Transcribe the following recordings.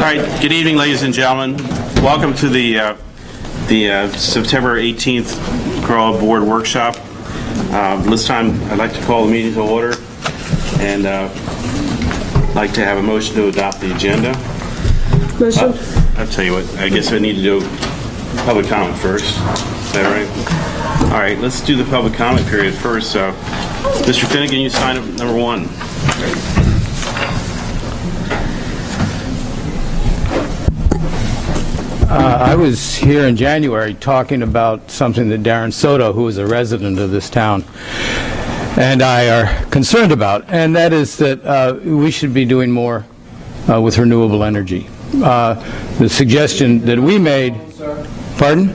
right, good evening, ladies and gentlemen. Welcome to the September 18th CROA Board Workshop. This time, I'd like to call the meeting to order and like to have a motion to adopt the agenda. Motion. I'll tell you what, I guess I need to do public comment first. Is that right? All right, let's do the public comment period first. Mr. Finnegan, you sign up number 1. I was here in January talking about something that Darren Soto, who is a resident of this town, and I are concerned about, and that is that we should be doing more with renewable energy. The suggestion that we made... Pardon?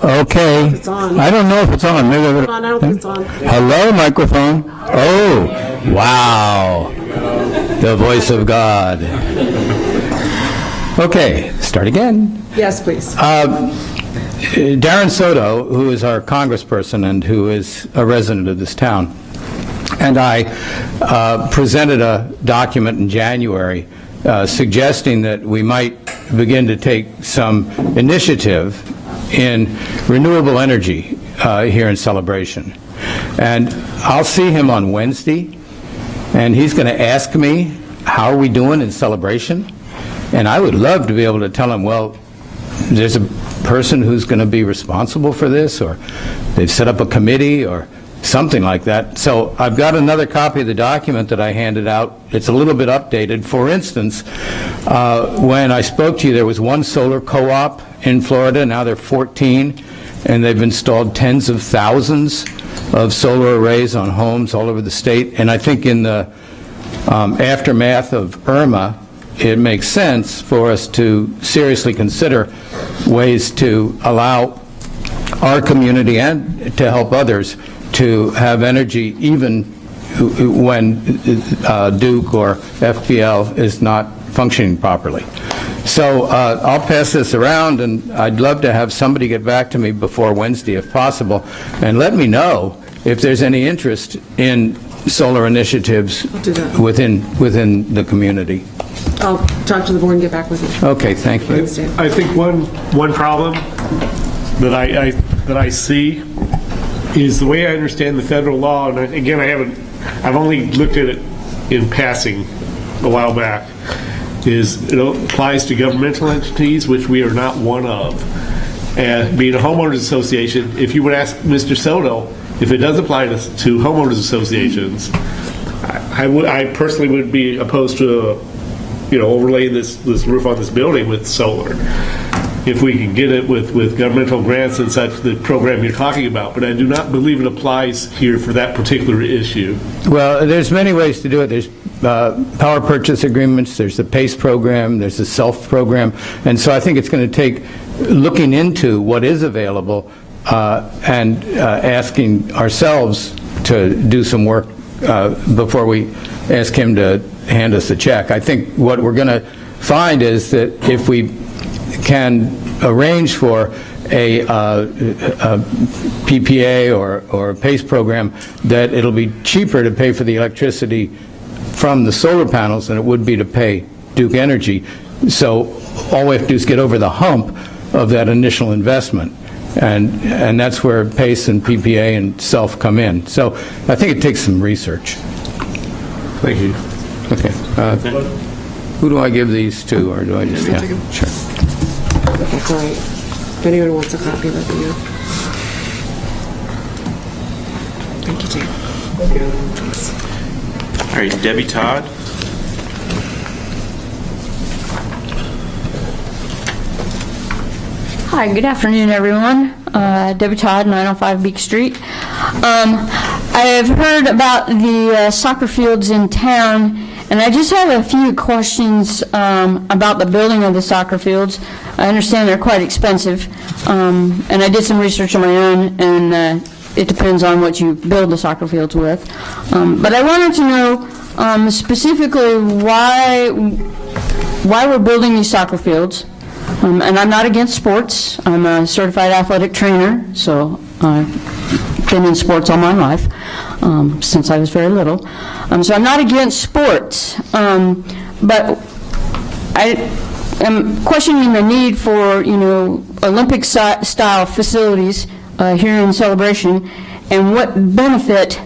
Okay. It's on. I don't know if it's on. Maybe I don't think it's on. Hello, microphone. Oh, wow. The voice of God. Okay, start again. Yes, please. Darren Soto, who is our congressperson and who is a resident of this town, and I presented a document in January suggesting that we might begin to take some initiative in renewable energy here in Celebration. And I'll see him on Wednesday, and he's going to ask me, how are we doing in Celebration? And I would love to be able to tell him, well, there's a person who's going to be responsible for this, or they've set up a committee, or something like that. So I've got another copy of the document that I handed out. It's a little bit updated. For instance, when I spoke to you, there was one solar co-op in Florida. Now there are 14, and they've installed tens of thousands of solar arrays on homes all over the state. And I think in the aftermath of Irma, it makes sense for us to seriously consider ways to allow our community and to help others to have energy even when Duke or FPL is not functioning properly. So I'll pass this around, and I'd love to have somebody get back to me before Wednesday if possible, and let me know if there's any interest in solar initiatives within the community. I'll talk to the board and get back with you. Okay, thank you. I think one problem that I see is the way I understand the federal law, and again, I've only looked at it in passing a while back, is it applies to governmental entities, which we are not one of. And being a homeowners association, if you would ask Mr. Soto if it does apply to homeowners associations, I personally would be opposed to overlaying this roof on this building with solar, if we can get it with governmental grants and such, the program you're talking about. But I do not believe it applies here for that particular issue. Well, there's many ways to do it. There's power purchase agreements, there's the PACE program, there's the SELF program, and so I think it's going to take looking into what is available and asking ourselves to do some work before we ask him to hand us a check. I think what we're going to find is that if we can arrange for a PPA or a PACE program, that it'll be cheaper to pay for the electricity from the solar panels than it would be to pay Duke Energy. So all we have to do is get over the hump of that initial investment. And that's where PACE and PPA and SELF come in. So I think it takes some research. Thank you. Okay. Who do I give these to, or do I just... Yeah, take 'em. Sure. That's all right. If anyone wants a copy, let me know. Thank you, Jane. Thanks. All right, Debbie Todd. Hi, good afternoon, everyone. Debbie Todd, 905 Beak Street. I have heard about the soccer fields in town, and I just have a few questions about the building of the soccer fields. I understand they're quite expensive, and I did some research on my own, and it depends on what you build the soccer fields with. But I wanted to know specifically why we're building these soccer fields. And I'm not against sports. I'm a certified athletic trainer, so I've been in sports all my life since I was very little. So I'm not against sports, but I am questioning the need for, Olympic-style facilities here in Celebration, and what benefit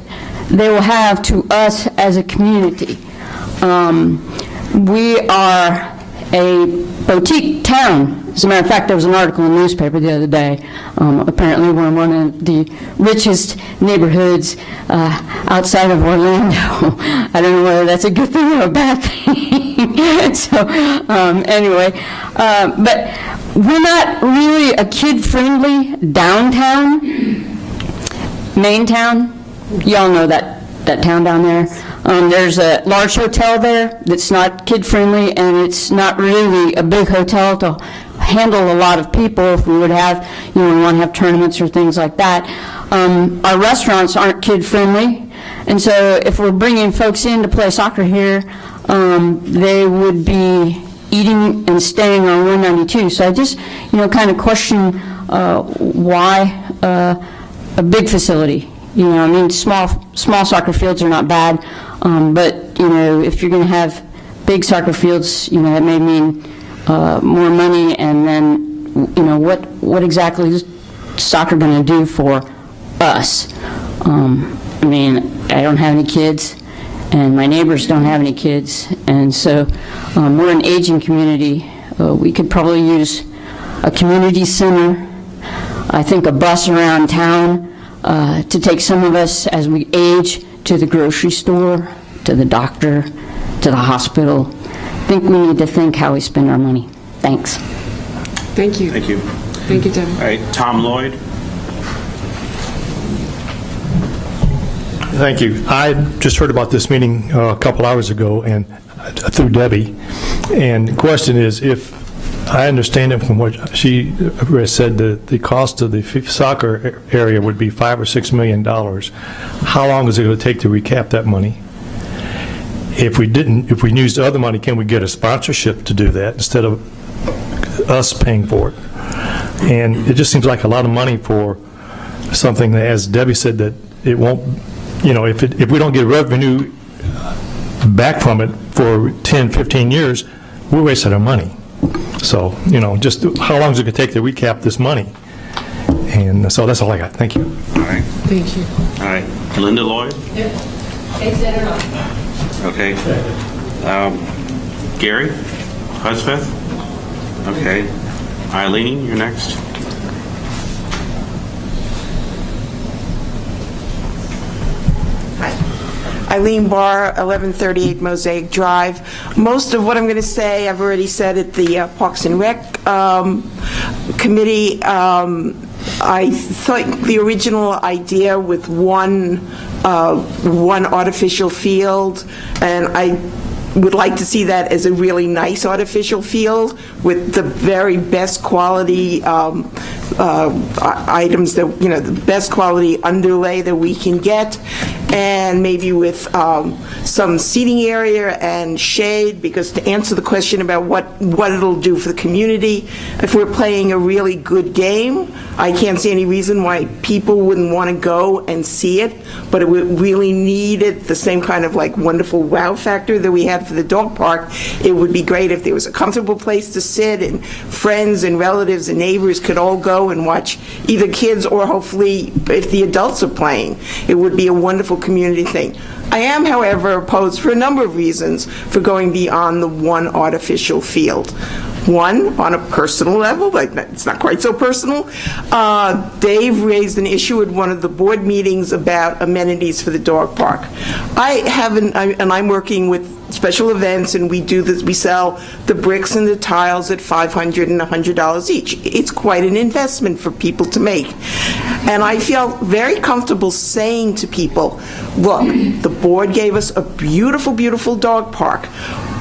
they will have to us as a community. We are a boutique town. As a matter of fact, there was an article in the newspaper the other day. Apparently, we're in one of the richest neighborhoods outside of Orlando. I don't know whether that's a good thing or a bad thing. So, anyway, but we're not really a kid-friendly downtown, main town. Y'all know that town down there. There's a large hotel there that's not kid-friendly, and it's not really a big hotel to handle a lot of people if we would have, we want to have tournaments or things like that. Our restaurants aren't kid-friendly, and so if we're bringing folks in to play soccer here, they would be eating and staying on 192. So I just, kind of question why a big facility. Small soccer fields are not bad, but, if you're going to have big soccer fields, that may mean more money, and then, what exactly is soccer going to do for us? I don't have any kids, and my neighbors don't have any kids, and so we're an aging community. We could probably use a community center, I think a bus around town, to take some of us as we age to the grocery store, to the doctor, to the hospital. I think we need to think how we spend our money. Thanks. Thank you. Thank you. Thank you, Debbie. All right, Tom Lloyd. Thank you. I just heard about this meeting a couple hours ago and through Debbie. And the question is, if I understand it from what she said, the cost of the soccer area would be $5 or $6 million. How long is it going to take to recap that money? If we used other money, can we get a sponsorship to do that instead of us paying for it? And it just seems like a lot of money for something that, as Debbie said, that it won't, if we don't get revenue back from it for 10, 15 years, we're wasting our money. So, just how long is it going to take to recap this money? And so that's all I got. Thank you. All right. Thank you. All right. Linda Lloyd? Okay. Gary Hudspeth? Okay. Eileen, you're next. Eileen Barr, 1138 Mosaic Drive. Most of what I'm going to say, I've already said at the Parks and Rec Committee. I think the original idea with one artificial field, and I would like to see that as a really nice artificial field with the very best quality items that, the best quality underlay that we can get, and maybe with some seating area and shade, because to answer the question about what it'll do for the community, if we're playing a really good game, I can't see any reason why people wouldn't want to go and see it, but it would really need it, the same kind of wonderful wow factor that we had for the dog park. It would be great if there was a comfortable place to sit and friends and relatives and neighbors could all go and watch, either kids or hopefully if the adults are playing. It would be a wonderful community thing. I am, however, opposed for a number of reasons for going beyond the one artificial field. One, on a personal level, but it's not quite so personal. Dave raised an issue at one of the board meetings about amenities for the dog park. And I'm working with special events, and we do this. We sell the bricks and the tiles at $500 and $100 each. It's quite an investment for people to make. And I feel very comfortable saying to people, look, the board gave us a beautiful, beautiful dog park.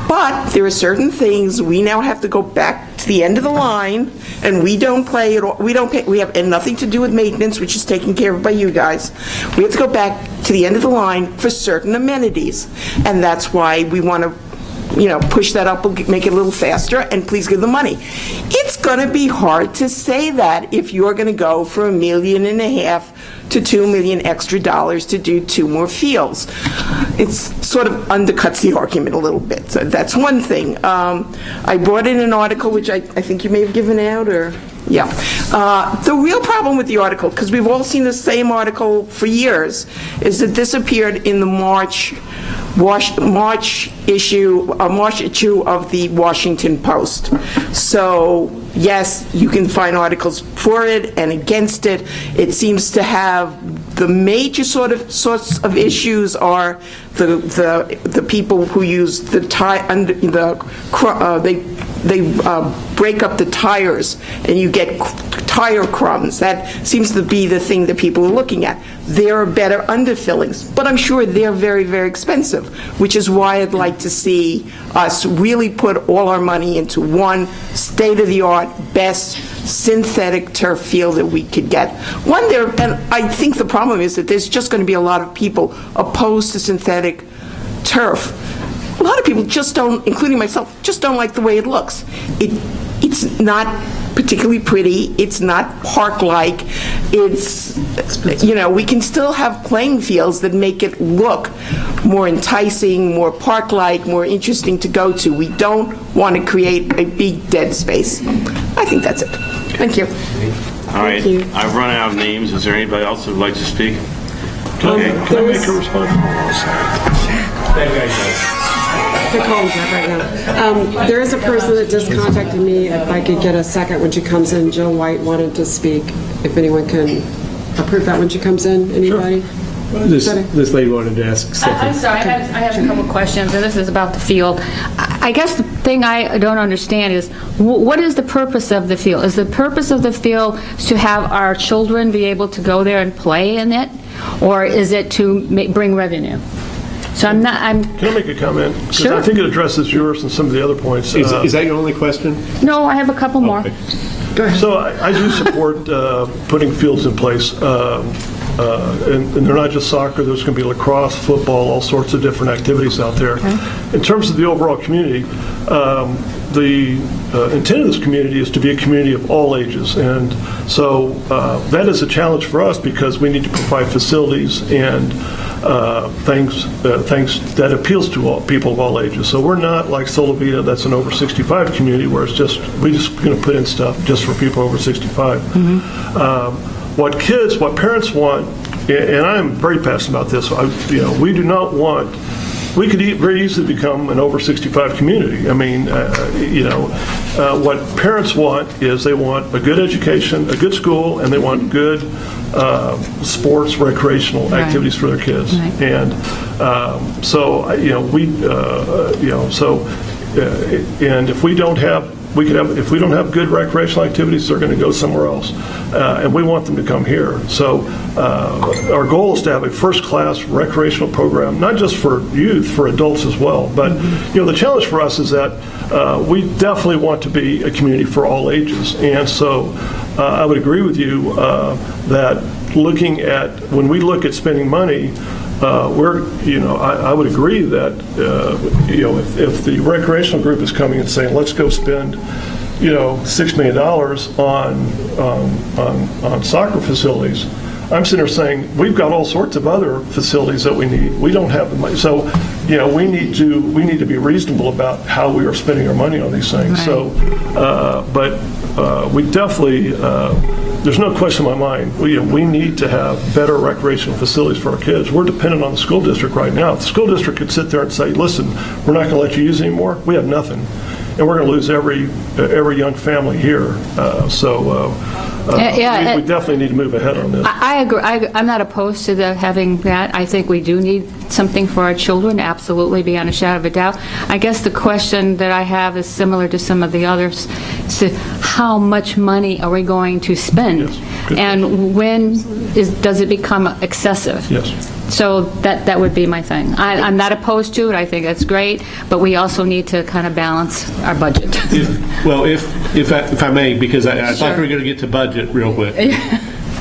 But there are certain things we now have to go back to the end of the line, and we don't play at all. We don't pay. We have nothing to do with maintenance, which is taken care of by you guys. We have to go back to the end of the line for certain amenities, and that's why we want to push that up, make it a little faster, and please give the money. It's going to be hard to say that if you're going to go for $1.5 million to $2 million extra dollars to do 2 more fields. It's sort of undercuts the argument a little bit. So that's one thing. I brought in an article, which I think you may have given out, or... Yeah. The real problem with the article, because we've all seen the same article for years, is that this appeared in the March issue of the Washington Post. So, yes, you can find articles for it and against it. It seems to have the major sorts of issues are the people who use the they break up the tires and you get tire crumbs. That seems to be the thing that people are looking at. There are better underfillings, but I'm sure they're very, very expensive, which is why I'd like to see us really put all our money into one state-of-the-art, best synthetic turf field that we could get. And I think the problem is that there's just going to be a lot of people opposed to synthetic turf. A lot of people just don't, including myself, just don't like the way it looks. It's not particularly pretty. It's not park-like. It's, we can still have playing fields that make it look more enticing, more park-like, more interesting to go to. We don't want to create a big dead space. I think that's it. Thank you. All right. I've run out of names. Is there anybody else who would like to speak? Okay. Can I make a response? They're calling Jack right now. There is a person that just contacted me if I could get a second when she comes in. Jill White wanted to speak. If anyone can approve that when she comes in. Anybody? This lady wanted to ask something. I'm sorry, I have a couple of questions, and this is about the field. I guess the thing I don't understand is, what is the purpose of the field? Is the purpose of the field to have our children be able to go there and play in it, or is it to bring revenue? So Can I make a comment? Sure. I think it addresses yours and some of the other points. Is that your only question? No, I have a couple more. Okay. Go ahead. So I do support putting fields in place. And they're not just soccer. There's going to be lacrosse, football, all sorts of different activities out there. Okay. In terms of the overall community, the intent of this community is to be a community of all ages. And so that is a challenge for us because we need to provide facilities and things that appeals to people of all ages. So we're not like Solivita, that's an over 65 community where we're just going to put in stuff just for people over 65. What parents want, and I'm very passionate about this, we do not want, we could very easily become an over 65 community. I mean, what parents want is they want a good education, a good school, and they want good sports, recreational activities for their kids. Right. And and if we don't have if we don't have good recreational activities, they're going to go somewhere else, and we want them to come here. So our goal is to have a first-class recreational program, not just for youth, for adults as well. But the challenge for us is that we definitely want to be a community for all ages, and so I would agree with you that when we look at spending money. I would agree that if the recreational group is coming and saying, let's go spend $6 million on soccer facilities, I'm sitting there saying we've got all sorts of other facilities that we need. We don't have the money, so we need to be reasonable about how we are spending our money on these things. Right. So, but we definitely. There's no question in my mind, we need to have better recreational facilities for our kids. We're dependent on the school district right now. If the school district could sit there and say, listen, we're not going to let you use it anymore, we have nothing. And we're going to lose every young family here. We definitely need to move ahead on this. I agree. I'm not opposed to having that. I think we do need something for our children, absolutely, beyond a shadow of a doubt. I guess the question that I have is similar to some of the others. So how much money are we going to spend? Yes. And when does it become excessive? Yes. So that would be my thing. I'm not opposed to it. I think that's great, but we also need to kind of balance our budget. If I may, because I thought we were going to get to budget real quick,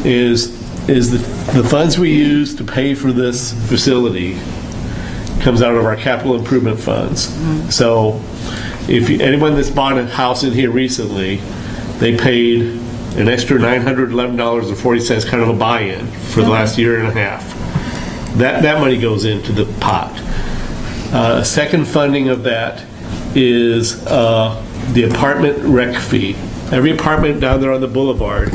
is the funds we use to pay for this facility comes out of our capital improvement funds. So if anyone that's bought a house in here recently, they paid an extra $911.40, kind of a buy-in for the last year and a half. That money goes into the pot. Second funding of that is the apartment rec fee. Every apartment down there on the boulevard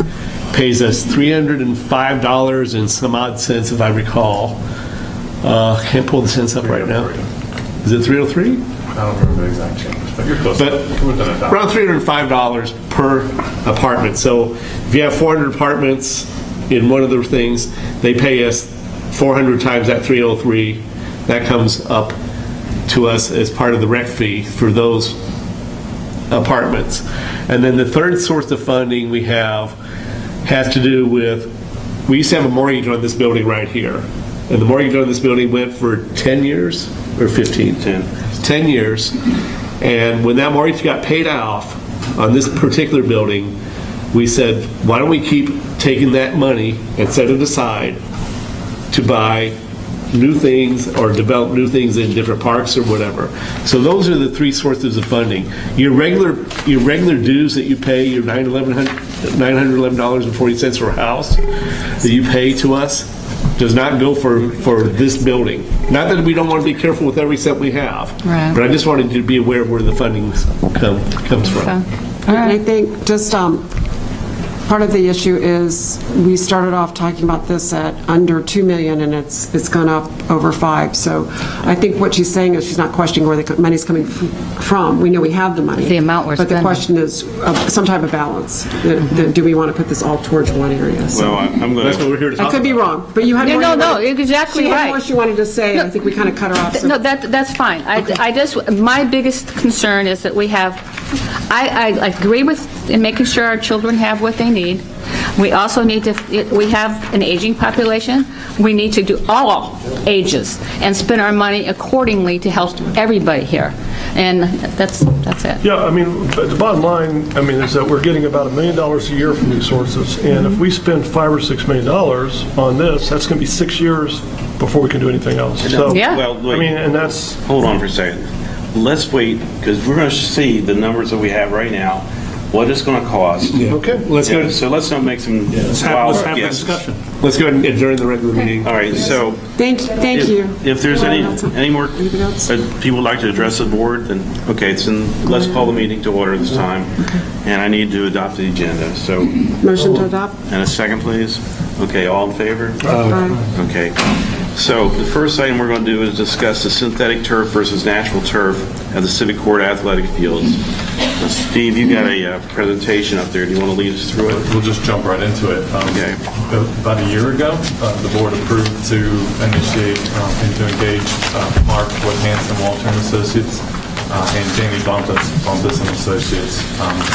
pays us $305 and some odd cents, if I recall. Can't pull the cents up right now. Is it 303? I don't remember the exact change, but you're close. But around $305 per apartment. So if you have 400 apartments in one of the things, they pay us 400 times that 303. That comes up to us as part of the rec fee for those apartments. And then the third source of funding we have has to do with, we used to have a mortgage on this building right here. And the mortgage on this building went for 10 years or 15? 10 years. And when that mortgage got paid off on this particular building, we said, why don't we keep taking that money and set it aside to buy new things or develop new things in different parks or whatever. So those are the three sources of funding. Your regular dues that you pay, your $911.40 for a house that you pay to us, does not go for this building. Not that we don't want to be careful with every cent we have, Right. but I just wanted you to be aware of where the funding comes from. Okay. And I think just part of the issue is we started off talking about this at under 2 million and it's gone up over 5. So I think what she's saying is she's not questioning where the money's coming from. We know we have the money. The amount we're But the spending. question is some type of balance. Do we want to put this all towards one area? So Well, I'm going That's what we're here to talk I could be about. wrong, but you had more. No, you no, wanted- exactly She had right. more she wanted to say. I think we kind of cut her off. so- No, that's fine. I just, my biggest concern is that we have, I agree with in making sure our children have what they need. We also need to, we have an aging population. We need to do all ages and spend our money accordingly to help everybody here. And that's it. Yeah, I mean, but the bottom line, I mean, is that we're getting about $1 million a year from these sources. And if we spend $5 or $6 million on this, that's going to be 6 years before we can do anything else. So, Yeah. Well, I mean, and that's, hold on for a second. Let's wait, because we're going to see the numbers that we have right now, what it's going to cost. Okay, let's go. Yeah, so let's not make some Let's wild have the guesses. discussion. Let's go ahead and adjourn the regular meeting. All right, so Thank you. if there's any more Anything else? people would like to address the board, then, okay, so let's call the meeting to order this time. And I need to adopt the agenda, so, Motion to adopt? and a second, please. Okay, all in favor? Aye. Okay. So the first item we're going to do is discuss the synthetic turf versus natural turf at the Civic Court athletic fields. Steve, you got a presentation up there. Do you want to lead us through it? We'll just jump right into it. Okay. About a year ago, the board approved to initiate and to engage Mark with Hanson Walter and Associates and Danny Bumpus and Associates.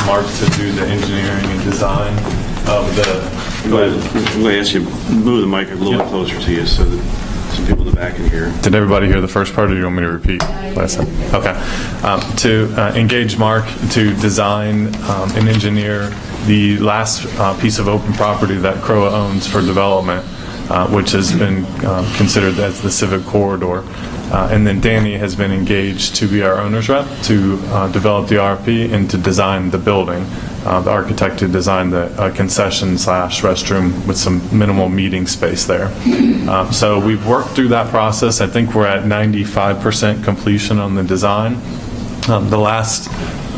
Mark to do the engineering and design of the. I'm going to ask you to move the mic a little bit closer to you so that some people in the back can hear. Did everybody hear the first part, or do you want me to repeat what I said? Okay. To engage Mark to design and engineer the last piece of open property that CROA owns for development, which has been considered as the Civic Corridor. And then Danny has been engaged to be our owner's rep to develop the RFP and to design the building. The architect to design the concession/restroom with some minimal meeting space there. So we've worked through that process. I think we're at 95% completion on the design. The last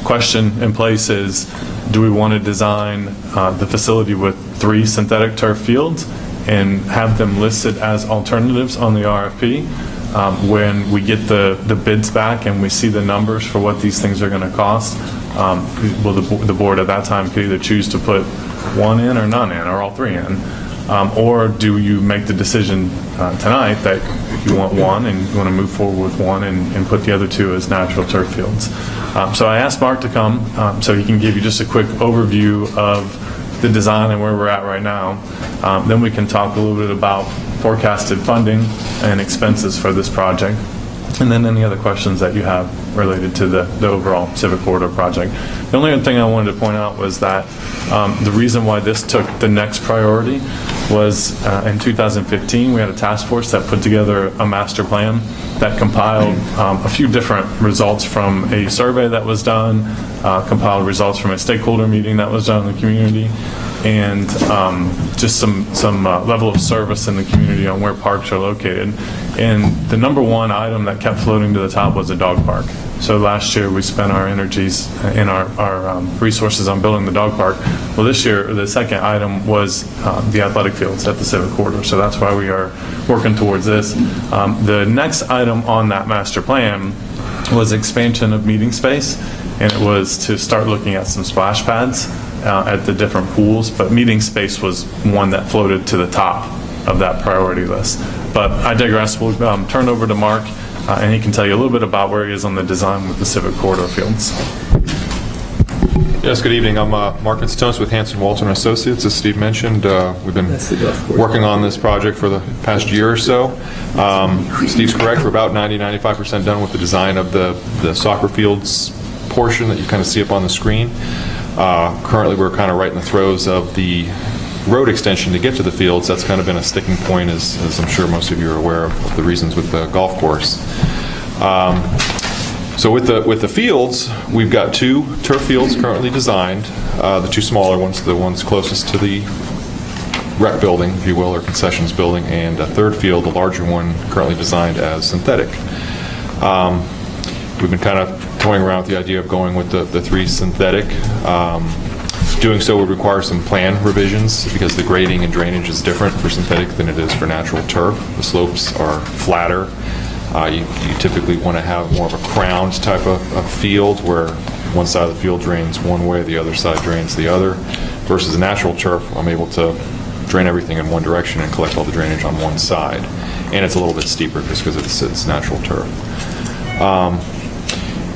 question in place is, do we want to design the facility with 3 synthetic turf fields and have them listed as alternatives on the RFP? When we get the bids back and we see the numbers for what these things are going to cost, well, the board at that time could either choose to put 1 in or none in, or all 3 in. Or do you make the decision tonight that you want 1 and you want to move forward with 1 and put the other 2 as natural turf fields? So I asked Mark to come so he can give you just a quick overview of the design and where we're at right now. Then we can talk a little bit about forecasted funding and expenses for this project, and then any other questions that you have related to the overall Civic Corridor project. The only other thing I wanted to point out was that the reason why this took the next priority was in 2015 we had a task force that put together a master plan that compiled a few different results from a survey that was done, compiled results from a stakeholder meeting that was done in the community, and just some level of service in the community on where parks are located. And the number one item that kept floating to the top was a dog park. So last year we spent our energies and our resources on building the dog park. Well, this year the second item was the athletic fields at the Civic Corridor. So that's why we are working towards this. The next item on that master plan was expansion of meeting space, and it was to start looking at some splash pads at the different pools, but meeting space was one that floated to the top of that priority list. But I digress. We'll turn over to Mark, and he can tell you a little bit about where he is on the design with the Civic Corridor fields. Yes, good evening. I'm Mark Vincetonis with Hanson Walton Associates. As Steve mentioned, we've been working on this project for the past year or so. Steve's correct. We're about 90-95% done with the design of the soccer fields portion that you kind of see up on the screen. Currently, we're kind of right in the throes of the road extension to get to the fields. That's kind of been a sticking point, as I'm sure most of you are aware of the reasons with the golf course. So with the fields, we've got 2 turf fields currently designed. The 2 smaller ones, the ones closest to the rec building, if you will, or concessions building, and a third field, the larger one, currently designed as synthetic. We've been kind of toying around with the idea of going with the 3 synthetic. Doing so would require some plan revisions because the grading and drainage is different for synthetic than it is for natural turf. The slopes are flatter. You typically want to have more of a crowned type of field where one side of the field drains one way, the other side drains the other, versus natural turf. I'm able to drain everything in one direction and collect all the drainage on one side. And it's a little bit steeper just because it's natural turf.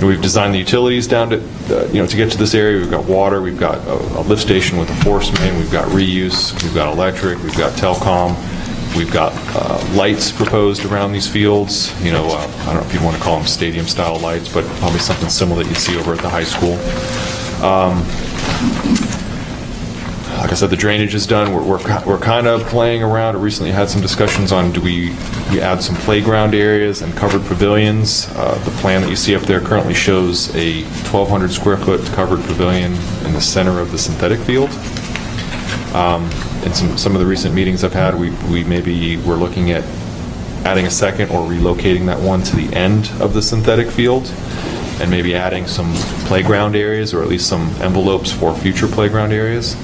We've designed the utilities down to, to get to this area. We've got water, we've got a lift station with a force main, we've got reuse, we've got electric, we've got telecom, we've got lights proposed around these fields. I don't know if you'd want to call them stadium-style lights, but probably something similar that you see over at the high school. Like I said, the drainage is done. We're kind of playing around. We recently had some discussions on do we add some playground areas and covered pavilions. The plan that you see up there currently shows a 1,200 square foot covered pavilion in the center of the synthetic field. In some of the recent meetings I've had, we're looking at adding a second or relocating that one to the end of the synthetic field and maybe adding some playground areas or at least some envelopes for future playground areas.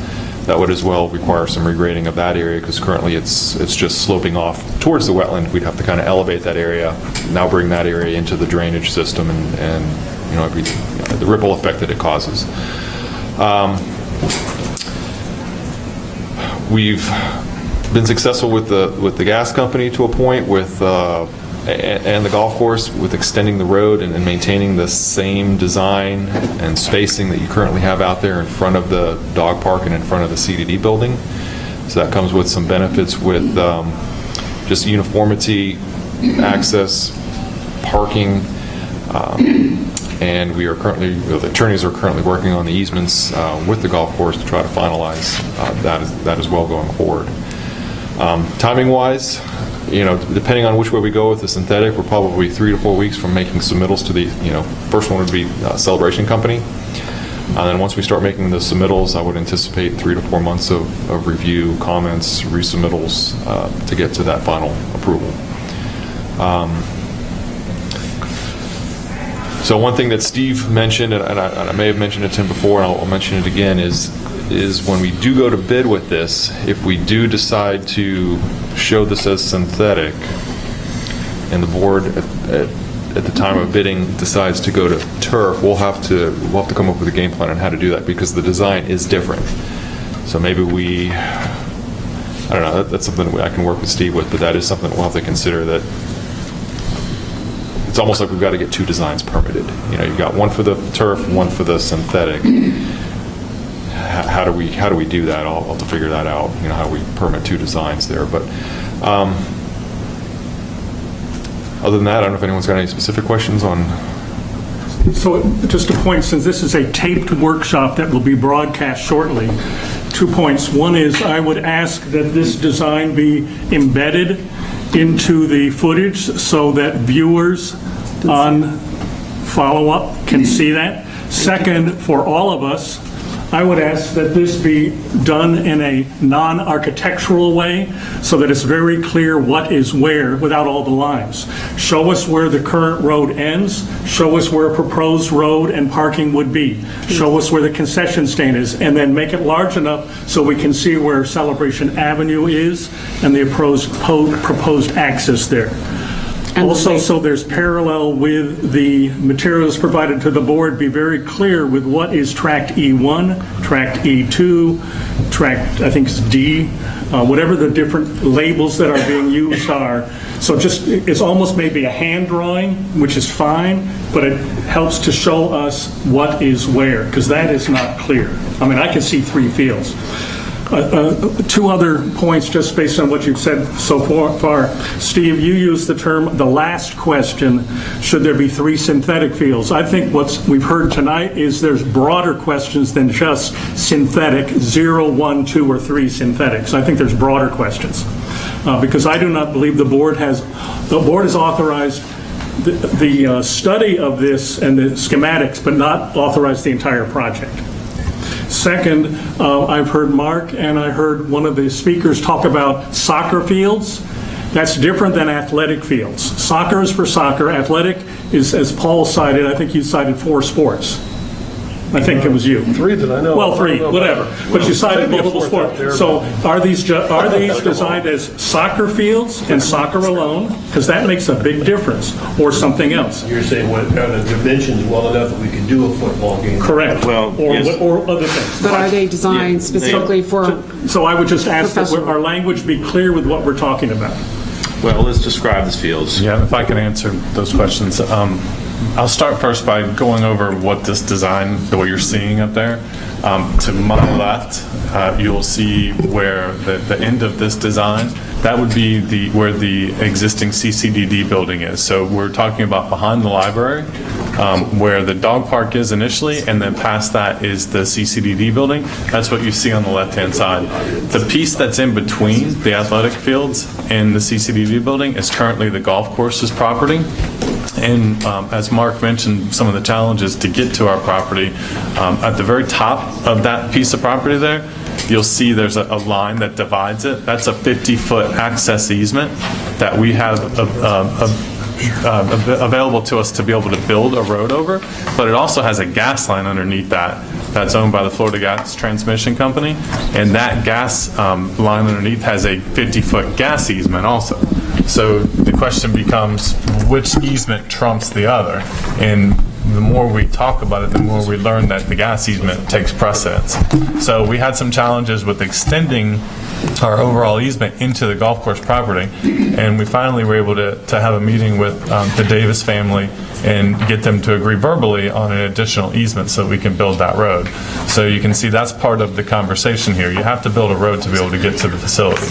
That would as well require some regrading of that area because currently it's just sloping off towards the wetland. We'd have to kind of elevate that area, now bring that area into the drainage system and the ripple effect that it causes. We've been successful with the gas company to a point and the golf course with extending the road and maintaining the same design and spacing that you currently have out there in front of the dog park and in front of the CDD building. So that comes with some benefits with just uniformity, access, parking, and the attorneys are currently working on the easements with the golf course to try to finalize that as well going forward. Timing-wise, depending on which way we go with the synthetic, we're probably 3 to 4 weeks from making submittals to the, first one would be Celebration Company. And then once we start making the submittals, I would anticipate 3 to 4 months of review, comments, resubmittals to get to that final approval. So one thing that Steve mentioned, and I may have mentioned it to him before, and I'll mention it again, is when we do go to bid with this, if we do decide to show this as synthetic, and the board at the time of bidding decides to go to turf, we'll have to come up with a game plan on how to do that because the design is different. So maybe I don't know, that's something I can work with Steve with, but that is something we'll have to consider. That it's almost like we've got to get 2 designs permitted. You've got one for the turf, one for the synthetic. How do we do that? I'll have to figure that out. How do we permit 2 designs there? But other than that, I don't know if anyone's got any specific questions on So just a point, since this is a taped workshop that will be broadcast shortly, 2 points. One is I would ask that this design be embedded into the footage so that viewers on follow-up can see that. Second, for all of us, I would ask that this be done in a non-architectural way so that it's very clear what is where without all the lines. Show us where the current road ends, show us where a proposed road and parking would be, show us where the concession stand is, and then make it large enough so we can see where Celebration Avenue is and the proposed access there. Also, so there's parallel with the materials provided to the board, be very clear with what is tract E1, tract E2, tract, I think it's D, whatever the different labels that are being used are. So just, it's almost maybe a hand drawing, which is fine, but it helps to show us what is where, because that is not clear. I mean, I can see 3 fields. 2 other points just based on what you've said so far. Steve, you used the term, the last question, should there be 3 synthetic fields? I think what we've heard tonight is there's broader questions than just synthetic, 0, 1, 2, or 3 synthetics. I think there's broader questions. Because I do not believe the board has authorized the study of this and the schematics, but not authorized the entire project. Second, I've heard Mark and I heard one of the speakers talk about soccer fields. That's different than athletic fields. Soccer is for soccer. Athletic is, as Paul cited, I think you cited 4 sports. I think it was you. 3 that I know. Well, 3, whatever. But you cited multiple sports. So are these designed as soccer fields and soccer alone? Because that makes a big difference. Or something else. You're saying what kind of dimensions well enough that we could do a football game? Correct. Well, yes. Or other things. But are they designed specifically for? So I would just ask that our language be clear with what we're talking about. Well, let's describe these fields. Yeah, if I can answer those questions. I'll start first by going over what this design, what you're seeing up there. To my left, you'll see where the end of this design, that would be where the existing CCDD building is. So we're talking about behind the library, where the dog park is initially, and then past that is the CCDD building. That's what you see on the left-hand side. The piece that's in between the athletic fields and the CCDD building is currently the golf course's property. And as Mark mentioned, some of the challenges to get to our property, at the very top of that piece of property there, you'll see there's a line that divides it. That's a 50-foot access easement that we have available to us to be able to build a road over, but it also has a gas line underneath that that's owned by the Florida Gas Transmission Company, and that gas line underneath has a 50-foot gas easement also. So the question becomes, which easement trumps the other? And the more we talk about it, the more we learn that the gas easement takes precedence. So we had some challenges with extending our overall easement into the golf course property, and we finally were able to have a meeting with the Davis family and get them to agree verbally on an additional easement so we can build that road. So you can see that's part of the conversation here. You have to build a road to be able to get to the facility.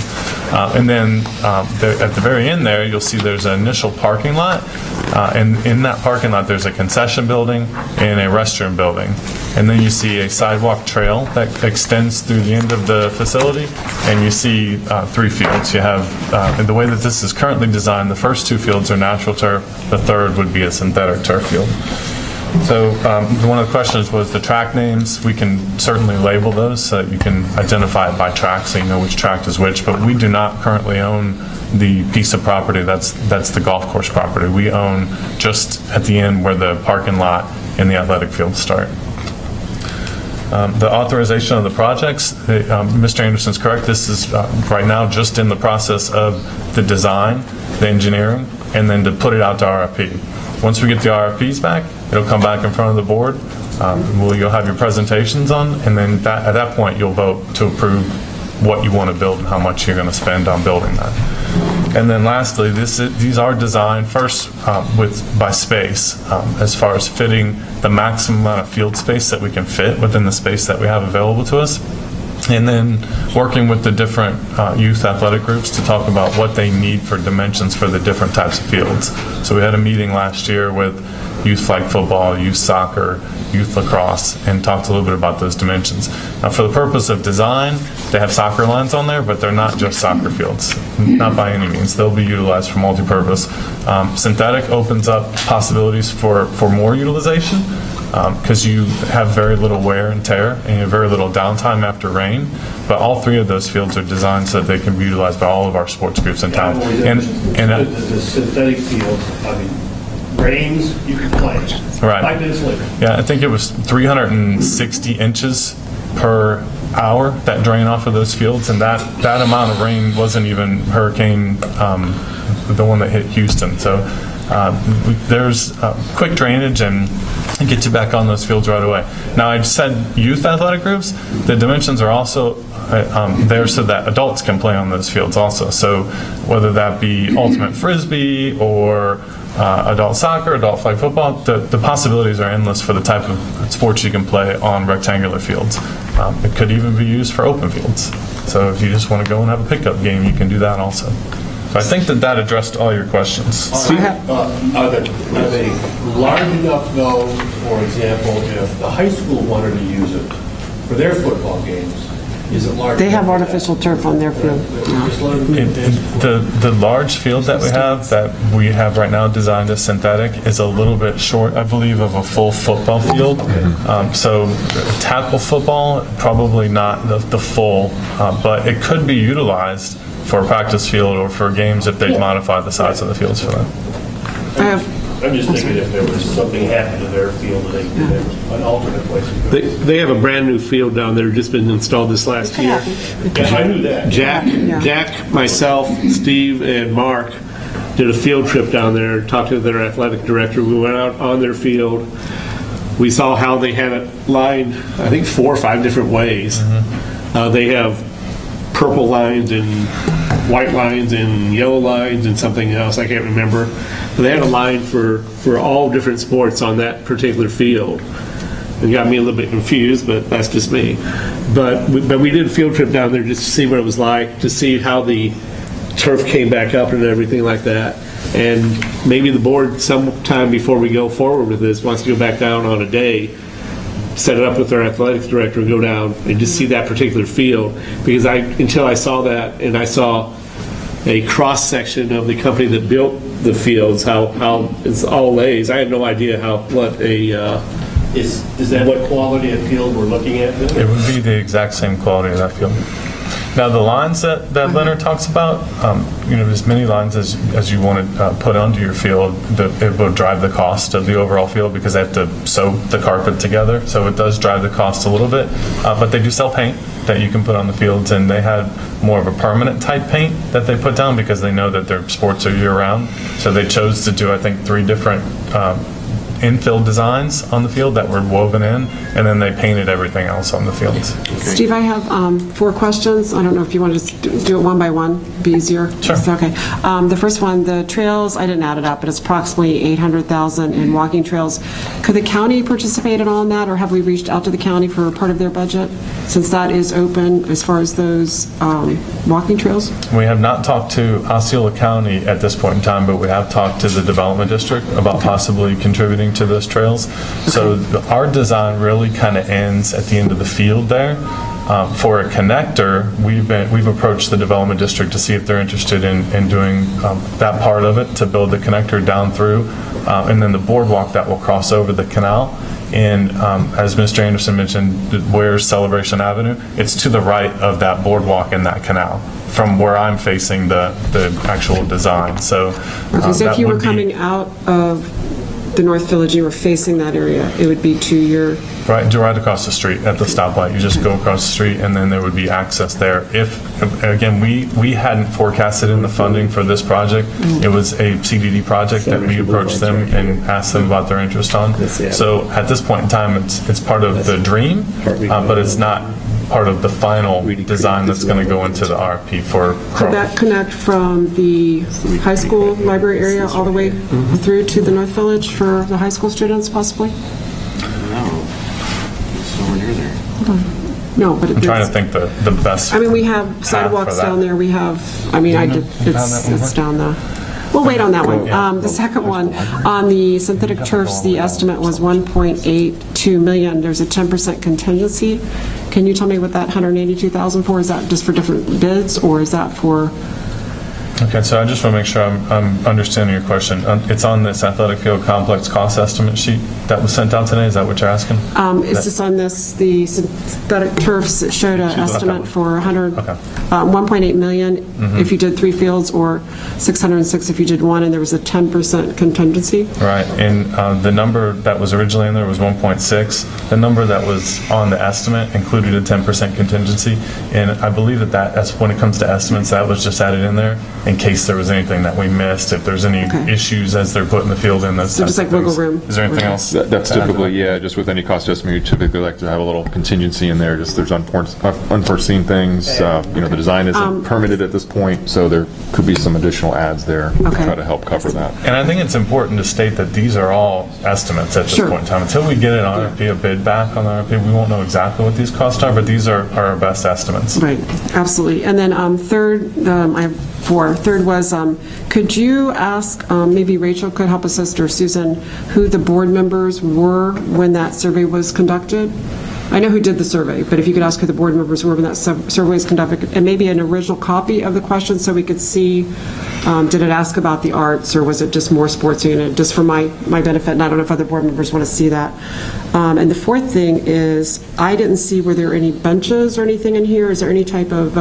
And then at the very end there, you'll see there's an initial parking lot, and in that parking lot there's a concession building and a restroom building. And then you see a sidewalk trail that extends through the end of the facility, and you see 3 fields. You have, the way that this is currently designed, the first 2 fields are natural turf, the third would be a synthetic turf field. So one of the questions was the track names. We can certainly label those so that you can identify it by track so you know which track is which, but we do not currently own the piece of property that's the golf course property. We own just at the end where the parking lot and the athletic fields start. The authorization of the projects, Mr. Anderson's correct. This is right now just in the process of the design, the engineering, and then to put it out to RFP. Once we get the RFPs back, it'll come back in front of the board. You'll have your presentations on, and then at that point you'll vote to approve what you want to build and how much you're going to spend on building that. And then lastly, these are designed first by space, as far as fitting the maximum amount of field space that we can fit within the space that we have available to us. And then working with the different youth athletic groups to talk about what they need for dimensions for the different types of fields. So we had a meeting last year with youth flag football, youth soccer, youth lacrosse, and talked a little bit about those dimensions. Now, for the purpose of design, they have soccer lines on there, but they're not just soccer fields, not by any means. They'll be utilized for multi-purpose. Synthetic opens up possibilities for more utilization, because you have very little wear and tear and you have very little downtime after rain. But all three of those fields are designed so that they can be utilized by all of our sports groups in town. And the synthetic fields, I mean, rains, you can play. Right. 5 minutes later. Yeah, I think it was 360 inches per hour that drain off of those fields, and that amount of rain wasn't even hurricane, the one that hit Houston. So there's quick drainage and get you back on those fields right away. Now, I said youth athletic groups. The dimensions are also there so that adults can play on those fields also. So whether that be ultimate frisbee or adult soccer, adult flag football, the possibilities are endless for the type of sports you can play on rectangular fields. It could even be used for open fields. So if you just want to go and have a pickup game, you can do that also. So I think that addressed all your questions. Are they large enough, though, for example, if the high school wanted to use it for their football games, is it large? They have artificial turf on their field. The large field that we have right now designed as synthetic is a little bit short, I believe, of a full football field. So tackle football, probably not the full, but it could be utilized for a practice field or for games if they modify the size of the fields for that. I'm just thinking if there was something happened to their field, they could have an alternate place to go. They have a brand-new field down there, just been installed this last year. Yeah, I knew that. Jack, myself, Steve, and Mark did a field trip down there, talked to their athletic director. We went out on their field. We saw how they had it lined, I think 4 or 5 different ways. They have purple lines and white lines and yellow lines and something else, I can't remember. But they had a line for all different sports on that particular field. It got me a little bit confused, but that's just me. But we did a field trip down there just to see what it was like, to see how the turf came back up and everything like that. And maybe the board, sometime before we go forward with this, wants to go back down on a day, set it up with our athletics director and go down and just see that particular field. Because until I saw that, and I saw a cross-section of the company that built the fields, how it's all lays, I had no idea Is that what quality of field we're looking at? It would be the exact same quality of that field. Now, the lines that Leonard talks about, as many lines as you want to put onto your field, it will drive the cost of the overall field because they have to sew the carpet together. So it does drive the cost a little bit. But they do sell paint that you can put on the fields, and they had more of a permanent type paint that they put down because they know that their sports are year-round. So they chose to do, I think, 3 different infill designs on the field that were woven in, and then they painted everything else on the fields. Steve, I have 4 questions. I don't know if you want to just do it one by one, be easier. Sure. Okay. The first one, the trails, I didn't add it up, but it's approximately $800,000 in walking trails. Could the county participate at all in that, or have we reached out to the county for part of their budget, since that is open as far as those walking trails? We have not talked to Osceola County at this point in time, but we have talked to the Development District about possibly contributing to those trails. So our design really kind of ends at the end of the field there. For a connector, we've approached the Development District to see if they're interested in doing that part of it, to build the connector down through, and then the boardwalk that will cross over the canal. And as Mr. Anderson mentioned, where's Celebration Avenue? It's to the right of that boardwalk and that canal, from where I'm facing the actual design. So, so if you were coming out of the North Village, you were facing that area, it would be to your... Right across the street at the stoplight. You just go across the street, and then there would be access there. If, again, we hadn't forecasted in the funding for this project. It was a CDD project that we approached them and asked them about their interest on. So at this point in time, it's part of the dream, but it's not part of the final design that's going to go into the RFP for CROA. Could that connect from the high school library area all the way through to the North Village for the high school students, possibly? No. It's nowhere near there. No, but I'm trying to think the best. I mean, we have sidewalks down there. We have, I mean, it's down there. We'll wait on that one. The second one, on the synthetic turfs, the estimate was 1.82 million. There's a 10% contingency. Can you tell me what that 182,000 for? Is that just for different bids, or is that for? Okay, so I just want to make sure I'm understanding your question. It's on this athletic field complex cost estimate sheet that was sent out today? Is that what you're asking? It's just on this, the synthetic turfs, it showed an estimate for 1.8 million if you did 3 fields, or 606 if you did 1, and there was a 10% contingency. Right, and the number that was originally in there was 1.6. The number that was on the estimate included a 10% contingency, and I believe that as when it comes to estimates, that was just added in there in case there was anything that we missed, if there's any issues as they're putting the field in. So just like wiggle room. Is there anything else? That's typically, yeah, just with any cost estimate, you typically like to have a little contingency in there, just there's unforeseen things, the design isn't permitted at this point, so there could be some additional adds there to try to help cover that. And I think it's important to state that these are all estimates at this point in time. Until we get an RFP, a bid back on the RFP, we won't know exactly what these costs are, but these are our best estimates. Right, absolutely. And then third, I have 4. Third was, could you ask, maybe Rachel could help assist, or Susan, who the board members were when that survey was conducted? I know who did the survey, but if you could ask who the board members were when that survey was conducted, and maybe an original copy of the question so we could see, did it ask about the arts, or was it just more sports unit, just for my benefit, and I don't know if other board members want to see that. And the fourth thing is, I didn't see, were there any benches or anything in here? Is there any type of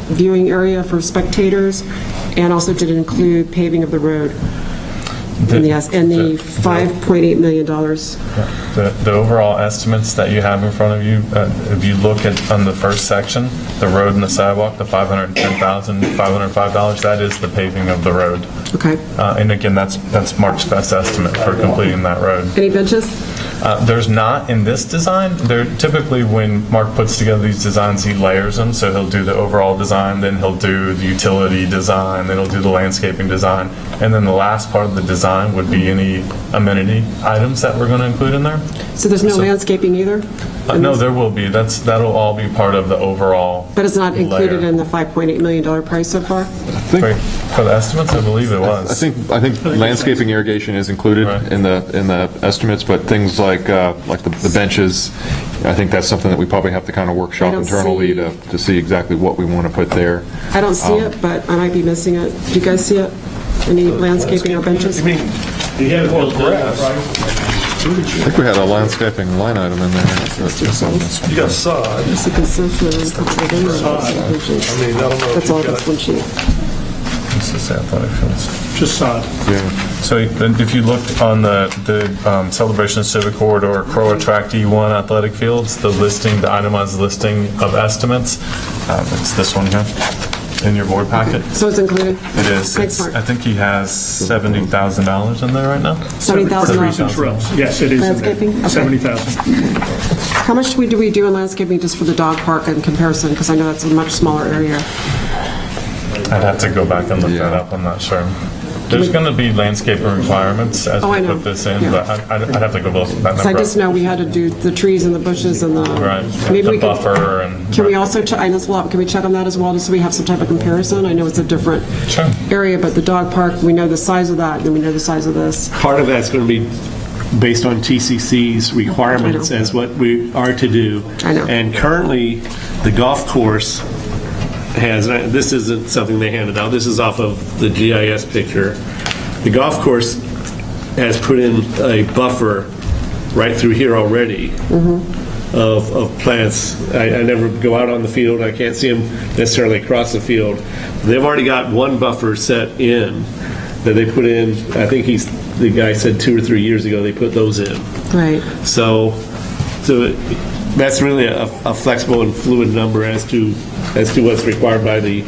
viewing area for spectators? And also, did it include paving of the road? And the $5.8 million. The overall estimates that you have in front of you, if you look at on the first section, the road and the sidewalk, the $510,505, that is the paving of the road. Okay. And again, that's Mark's best estimate for completing that road. Any benches? There's not in this design. They're typically, when Mark puts together these designs, he layers them. So he'll do the overall design, then he'll do the utility design, then he'll do the landscaping design, and then the last part of the design would be any amenity items that we're going to include in there. So there's no landscaping either? No, there will be. That'll all be part of the overall. But it's not included in the $5.8 million price so far? For the estimates, I believe it was. I think landscaping irrigation is included in the estimates, but things like the benches, I think that's something that we probably have to kind of workshop internally to see exactly what we want to put there. I don't see it, but I might be missing it. Do you guys see it? Any landscaping or benches? You had it built grass. I think we had a landscaping line item in there. You got sod. Just a concession and a couple of benches. That's all, that's one sheet. This is athletic fields. Just sod. Yeah. So if you look on the Celebration of Civic Corridor CROA Track D1 athletic fields, the itemized listing of estimates, it's this one here in your board packet. So it's included? It is. I think he has $70,000 in there right now. $70,000? Trees and shrubs. Yes, it is in Landscaping? there. Okay. $70,000. How much do we do in landscaping just for the dog park in comparison? Because I know that's a much smaller area. I'd have to go back and look that up. I'm not sure. There's going to be landscaping requirements as we put this in, but I'd have to go look at that number. So I just know we had to do the trees and the bushes and the... Right, maybe the we buffer and... Can we also, can we check on that as well, just so we have some type of comparison? I know it's a different area, but the dog park, we know the size of that, and we know the size of this. Part of that's going to be based on TCC's requirements as what we are to do. I know. And currently, the golf course has, this isn't something they handed out, this is off of the GIS picture. The golf course has put in a buffer right through here already of plants. I never go out on the field, I can't see them necessarily across the field. They've already got one buffer set in that they put in, I think the guy said 2 or 3 years ago they put those in. Right. So that's really a flexible and fluid number as to what's required by the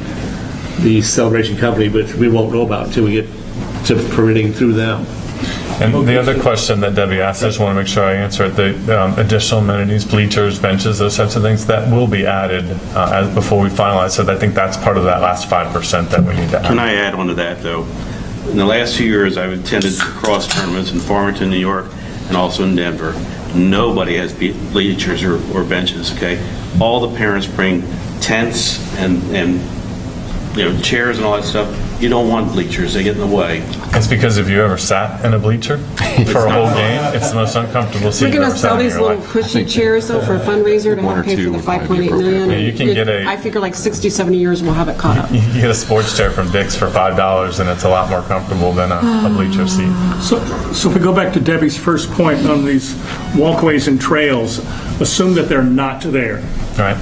celebration company, but we won't know about until we get to permitting through them. And the other question that Debbie asked, I just want to make sure I answer it, the additional amenities, bleachers, benches, those types of things, that will be added before we finalize. So I think that's part of that last 5% that we need to add. Can I add on to that, though? In the last 2 years, I've attended cross tournaments in Farmington, New York, and also in Denver. Nobody has bleachers or benches, okay? All the parents bring tents and chairs and all that stuff. you don't want bleachers, they get in the way. It's because if you ever sat in a bleacher for a whole game, it's the most uncomfortable seat We're you've going ever to sat sell in these your little life. cushy chairs, though, for a fundraiser to one help or pay two for the would probably be 5.8 million. Yeah, you can get I figure like 60, 70 years we'll have it caught up. You can get a sports chair from Dick's for $5, and it's a lot more comfortable than a bleacher seat. So if we go back to Debbie's first point on these walkways and trails, assume that they're not there. All right?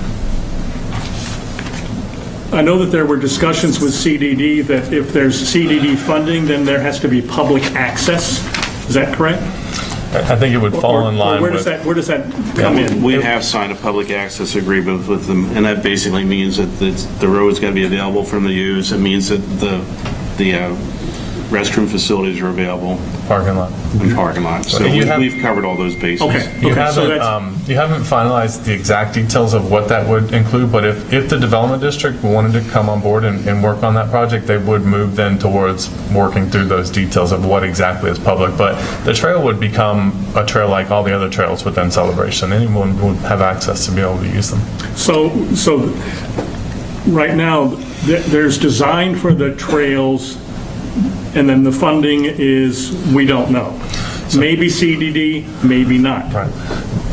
I know that there were discussions with CDD that if there's CDD funding, then there has to be public access. Is that correct? I think it would fall in line Where with... does that come in? We have signed a public access agreement with them, and that basically means that the road's got to be available for them to use. It means that the restroom facilities are available. Parking lot. And parking lot. So we've covered all those bases. Okay. You haven't finalized the exact details of what that would include, but if the development district wanted to come on board and work on that project, they would move then towards working through those details of what exactly is public. But the trail would become a trail like all the other trails within Celebration. Anyone would have access to be able to use them. So right now, there's design for the trails, and then the funding is, we don't know. Maybe CDD, maybe not. Right.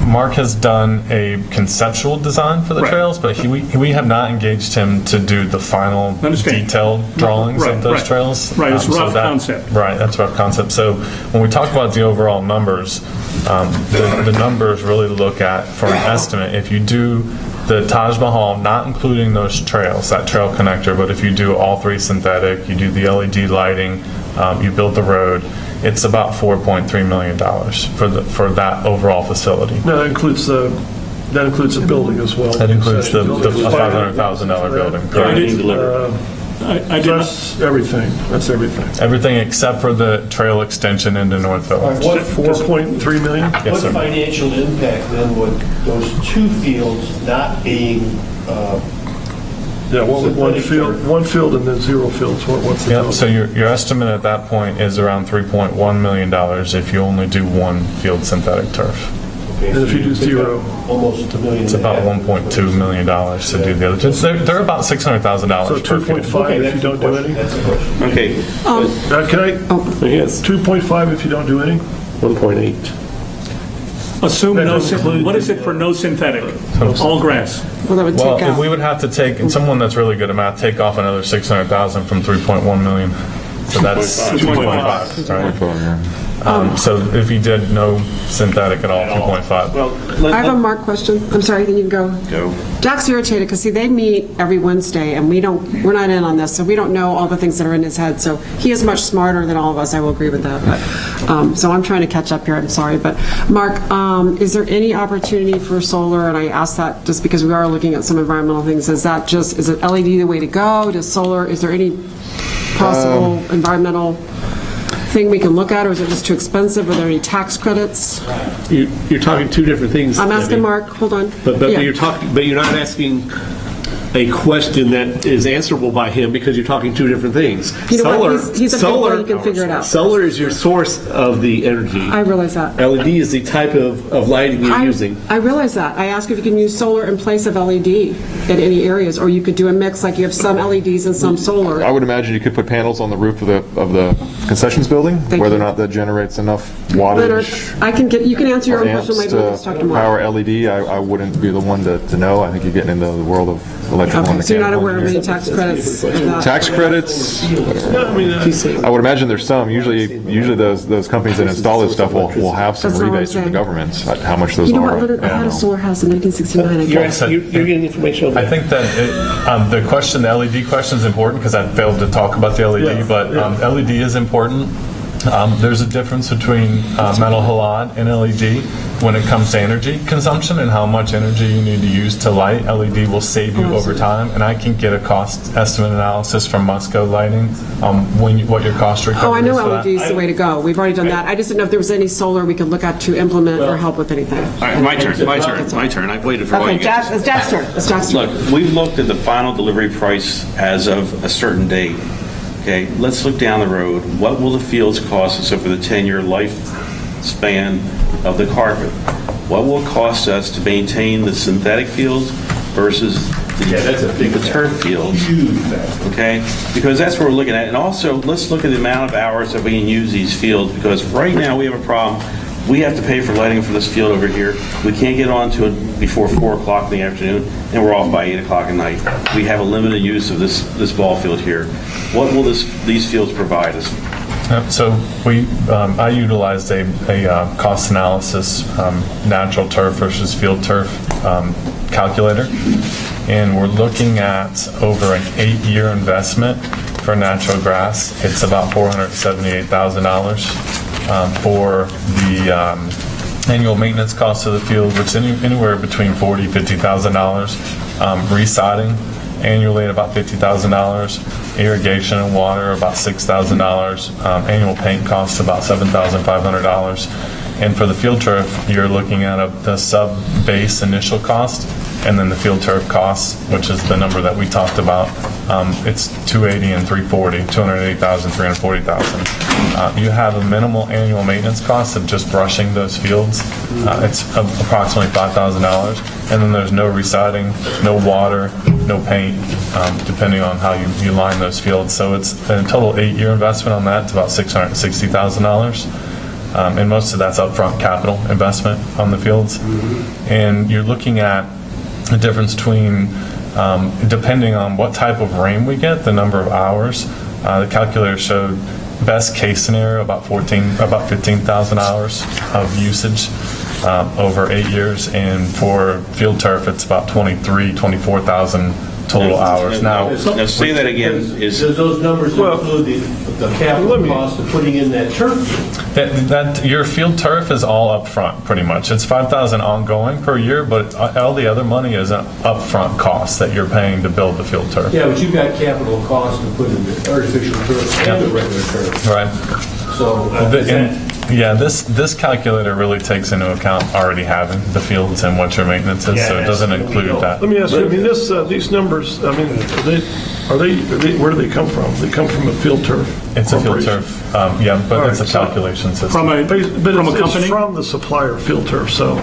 Mark has done a conceptual design for the trails, but we have not engaged him to do the final detailed drawings of those trails. Right, it's rough concept. Right, that's rough concept. So when we talk about the overall numbers, the numbers really look at, for an estimate, if you do the Taj Mahal, not including those trails, that trail connector, but if you do all three synthetic, you do the LED lighting, you build the road, it's about $4.3 million for that overall facility. Now, that includes the building as well. That includes the $500,000 building. Correct. That's everything. That's everything. Everything except for the trail extension into North Village. What, 4.3 million? Yes, What sir. financial impact then would those two fields not being Yeah, one field and then zero fields. What's the Yep, total? so your estimate at that point is around $3.1 million if you only do one field synthetic turf. Okay, And if you do pick zero? up almost $1 million. It's about $1.2 million to do the other. They're about $600,000 So per field. 2.5 if you don't do any? That's a question. Okay. Can I? Yes. 2.5 if you don't do any? 1.8. Assume what is it for no synthetic? All grass. Well, that would Well, take out. we would have to take, and someone that's really good at math, take off another 600,000 from 3.1 million. So that's 2.5. Right? So if you did no synthetic at all, 2.5. Well, I have a Mark question. I'm sorry, then you can go. Jack's irritated because, see, they meet every Wednesday, and we're not in on this, so we don't know all the things that are in his head. So he is much smarter than all of us, I will agree with that. But, so I'm trying to catch up here, I'm sorry. But, Mark, is there any opportunity for solar? And I ask that just because we are looking at some environmental things. Is it LED the way to go? Does solar, is there any possible environmental thing we can look at, or is it just too expensive? Are there any tax credits? You're talking two different things. I'm asking Debbie. Mark, hold on. But Yeah. you're not asking a question that is answerable by him because you're talking two different things. You know what? He's a big boy, he can figure it out. Solar is your source of the energy. I realize that. LED is the type of lighting you're using. I realize that. I asked if you can use solar in place of LED in any areas, or you could do a mix, like you have some LEDs and some solar. I would imagine you could put panels on the roof of the concessions building, Thank whether or you. not that generates enough Leonard, wattage you can answer your or own amps question, maybe let's talk to Mark. power LED. I wouldn't be the one to know. I think you're getting into the world of electrical and Okay, so you're not mechanical aware of any engineering. tax credits? of that? Tax credits, I would imagine there's some. Usually those companies that install this stuff will have some That's not what I'm rebates from the saying. government. How much those You know what, are. Leonard, I had a solar house in 1969. I You're guess. getting information on I that. think that the LED question is important because I failed to talk about the LED, but LED is important. There's a difference between metal halide and LED when it comes to energy consumption and how much energy you need to use to light. LED will save you over time, and I can get a cost estimate analysis from Musco Lighting what your cost recovery Oh, I know is for that. LED is the way to go. We've already done that. I just didn't know if there was any solar we could look at to implement or help with anything. All right, my turn. I've waited for all Okay, you guys. it's Jack's turn. It's Jack's turn. Look, we've looked at the final delivery price as of a certain date. Okay, let's look down the road. What will the fields cost us over the 10-year lifespan of the carpet? What will it cost us to maintain the synthetic fields versus Yeah, that's a big the turf fields. Huge factor. Okay? Because that's what we're looking at. And also, let's look at the amount of hours that we can use these fields, because right now we have a problem. We have to pay for lighting for this field over here. We can't get onto it before 4 o'clock in the afternoon, and we're off by 8 o'clock at night. We have a limited use of this ball field here. What will these fields provide us? So I utilized a cost analysis, natural turf versus field turf calculator, and we're looking at over an 8-year investment for natural grass. It's about $478,000 for the annual maintenance cost of the field, which is anywhere between $40,000 and $50,000. Resodding annually at about $50,000. Irrigation and water about $6,000. Annual paint costs about $7,500. And for the field turf, you're looking at the sub-base initial cost, and then the field turf costs, which is the number that we talked about. It's $280,000 and $340,000, $280,000, $340,000. You have a minimal annual maintenance cost of just brushing those fields. It's approximately $5,000, and then there's no resodding, no water, no paint, depending on how you line those fields. So it's a total 8-year investment on that. It's about $660,000. And most of that's upfront capital investment on the fields. And you're looking at the difference between, depending on what type of rain we get, the number of hours. The calculator showed best case scenario about 15,000 hours of usage over 8 years, and for field turf it's about 24,000 total hours. Now say that again. Does those numbers include the capital cost of putting in that turf? That your field turf is all up front, pretty much. It's $5,000 ongoing per year, but all the other money is an upfront cost that you're paying to build the field turf. Yeah, but you've got capital cost to put in the artificial turf and the regular turf. Right. So this calculator really takes into account already having the fields and what your maintenance is, so it doesn't include that. Let me ask you, I mean, these numbers, I mean, are they, where do they come from? They come from a field turf? It's a field turf, but it's a calculation system. From a company? It's from the supplier, field turf, so,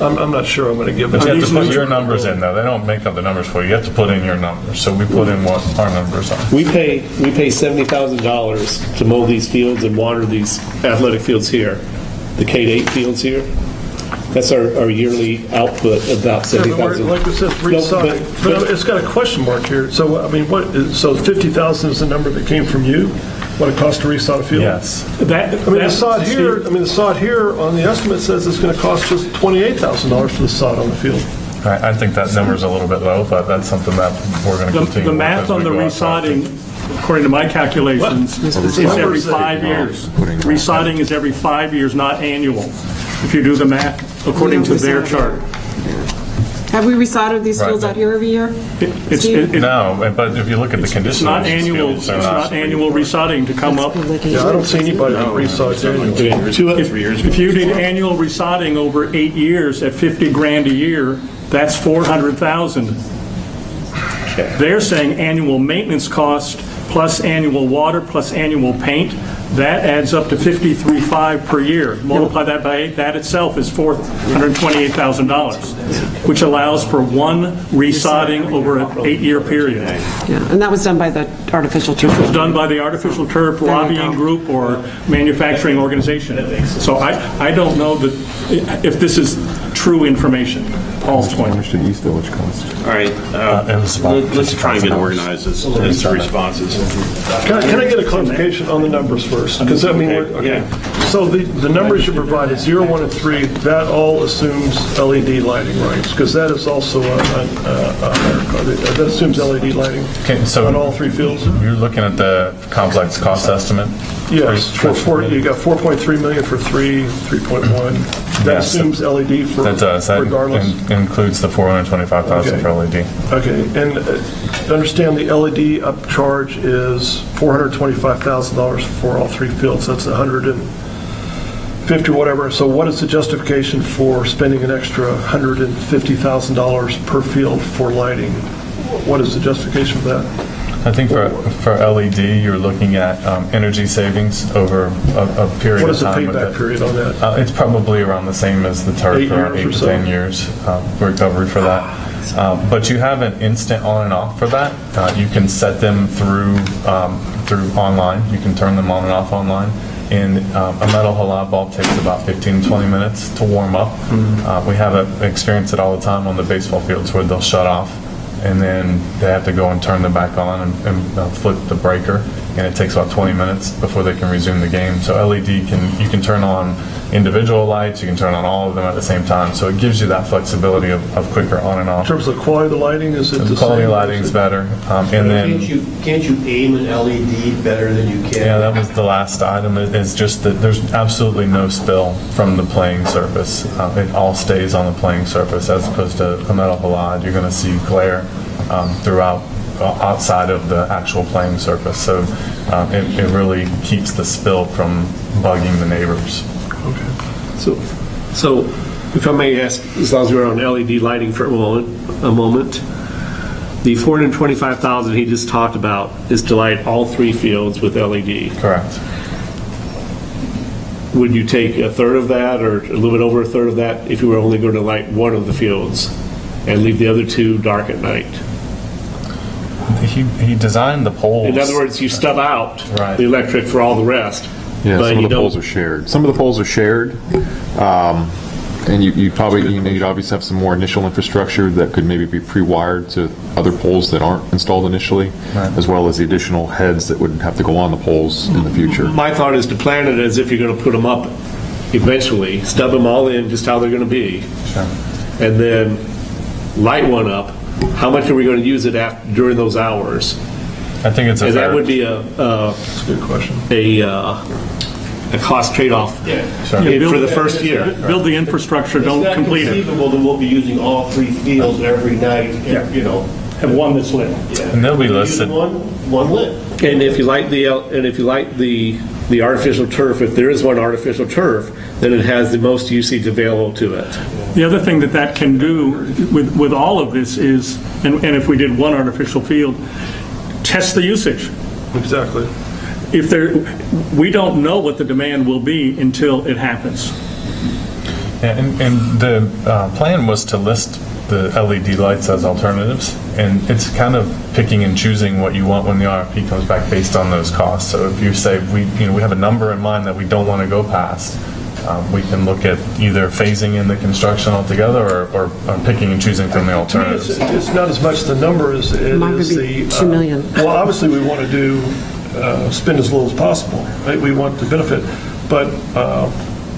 I'm not sure I'm going to give it. But you have to put your numbers in, though. They don't make up the numbers for you. You have to put in your numbers. So we put in what our numbers are. We pay $70,000 to mow these fields and water these athletic fields here, the K-8 fields here. That's our yearly output, about $70,000. Like it says, reside, but it's got a question mark here. So, I mean, so 50,000 is the number that came from you? What it costs to resod a field? Yes. The sod here on the estimate says it's going to cost just $28,000 for the sod on the field. I think that number's a little bit low, but that's something that we're going to continue. The math on the resodding, according to my calculations, is every 5 years. Resodding is every 5 years, not annual, if you do the math according to their chart. Have we resodded these fields out here every year? No, but if you look at the conditions, it's not annual. It's not annual resodding to come up. Yeah, I don't see anybody that resods annually. If you did annual resodding over 8 years at $50,000 a year, that's $400,000. They're saying annual maintenance cost plus annual water plus annual paint. That adds up to $53,500 per year. Multiply that by 8, that itself is $428,000, which allows for one resodding over an 8-year period. Yeah, and that was done by the artificial turf. It was done by the artificial turf lobbying group or manufacturing organization. So I don't know that if this is true information. Paul's point. All right, let's try and get organized as to responses. Can I get a clarification on the numbers first? Because, I mean, so the numbers you provided, 0, 1, and 3, that all assumes LED lighting, right? Because that is also, that assumes LED lighting on all 3 fields? You're looking at the complex cost estimate? Yes, you got 4.3 million for 3, 3.1. That assumes LED for regardless. That includes the $425,000 for LED. Okay, and understand the LED upcharge is $425,000 for all 3 fields. That's $150 whatever. So what is the justification for spending an extra $150,000 per field for lighting? What is the justification for that? I think for LED, you're looking at energy savings over a period of time. What is the payback period on that? It's probably around the same as the turf, around 8 to 10 years recovery for that. But you have an instant on and off for that. You can set them through online. You can turn them on and off online. And a metal halal bulb takes about 15 to 20 minutes to warm up. We experience it all the time on the baseball fields where they'll shut off and then they have to go and turn them back on and flip the breaker. And it takes about 20 minutes before they can resume the game. So LED you can turn on individual lights, you can turn on all of them at the same time. So it gives you that flexibility of quicker on and off. In terms of the quality of the lighting, is it the same? The quality of lighting is better. And then Can't you aim an LED better than you can? yeah, that was the last item. Is just that there's absolutely no spill from the playing surface. It all stays on the playing surface as opposed to a metal halide. You're going to see glare throughout outside of the actual playing surface. So it really keeps the spill from bugging the neighbors. Okay. So if I may ask, as long as we're on LED lighting for a moment, the $425,000 he just talked about is to light all 3 fields with LED. Correct. Would you take a third of that or a little bit over a third of that if you were only going to light one of the fields and leave the other 2 dark at night? He designed the poles. In other words, you stub out Right. the electric for all the rest. Yeah, but some you of the don't- poles are shared. Some of the poles are shared, and you probably, you'd obviously have some more initial infrastructure that could maybe be pre-wired to other poles that aren't installed initially, as well as the additional heads that would have to go on the poles in the future. My thought is to plan it as if you're going to put them up eventually, stub them all in just how they're going to be, and then light one up. How much are we going to use it during those hours? I think it's a And fair. that would be That's a good question. a cost trade-off for the first year. Build the infrastructure, don't complete it. It's not conceivable that we'll be using all 3 fields every night, you know. Have one that's lit. And they'll be Using listed. one lit. And if you light the artificial turf, if there is one artificial turf, then it has the most usage available to it. The other thing that can do with all of this is, and if we did one artificial field, test the usage. Exactly. We don't know what the demand will be until it happens. Yeah, and the plan was to list the LED lights as alternatives, and it's kind of picking and choosing what you want when the RFP comes back based on those costs. So if you say we have a number in mind that we don't want to go past, we can look at either phasing in the construction altogether or picking and choosing from the To me, alternatives. it's not as much the number as it Mine would is be the... $2 million. Well, obviously, we want to do, spend as little as possible, right? We want the benefit, but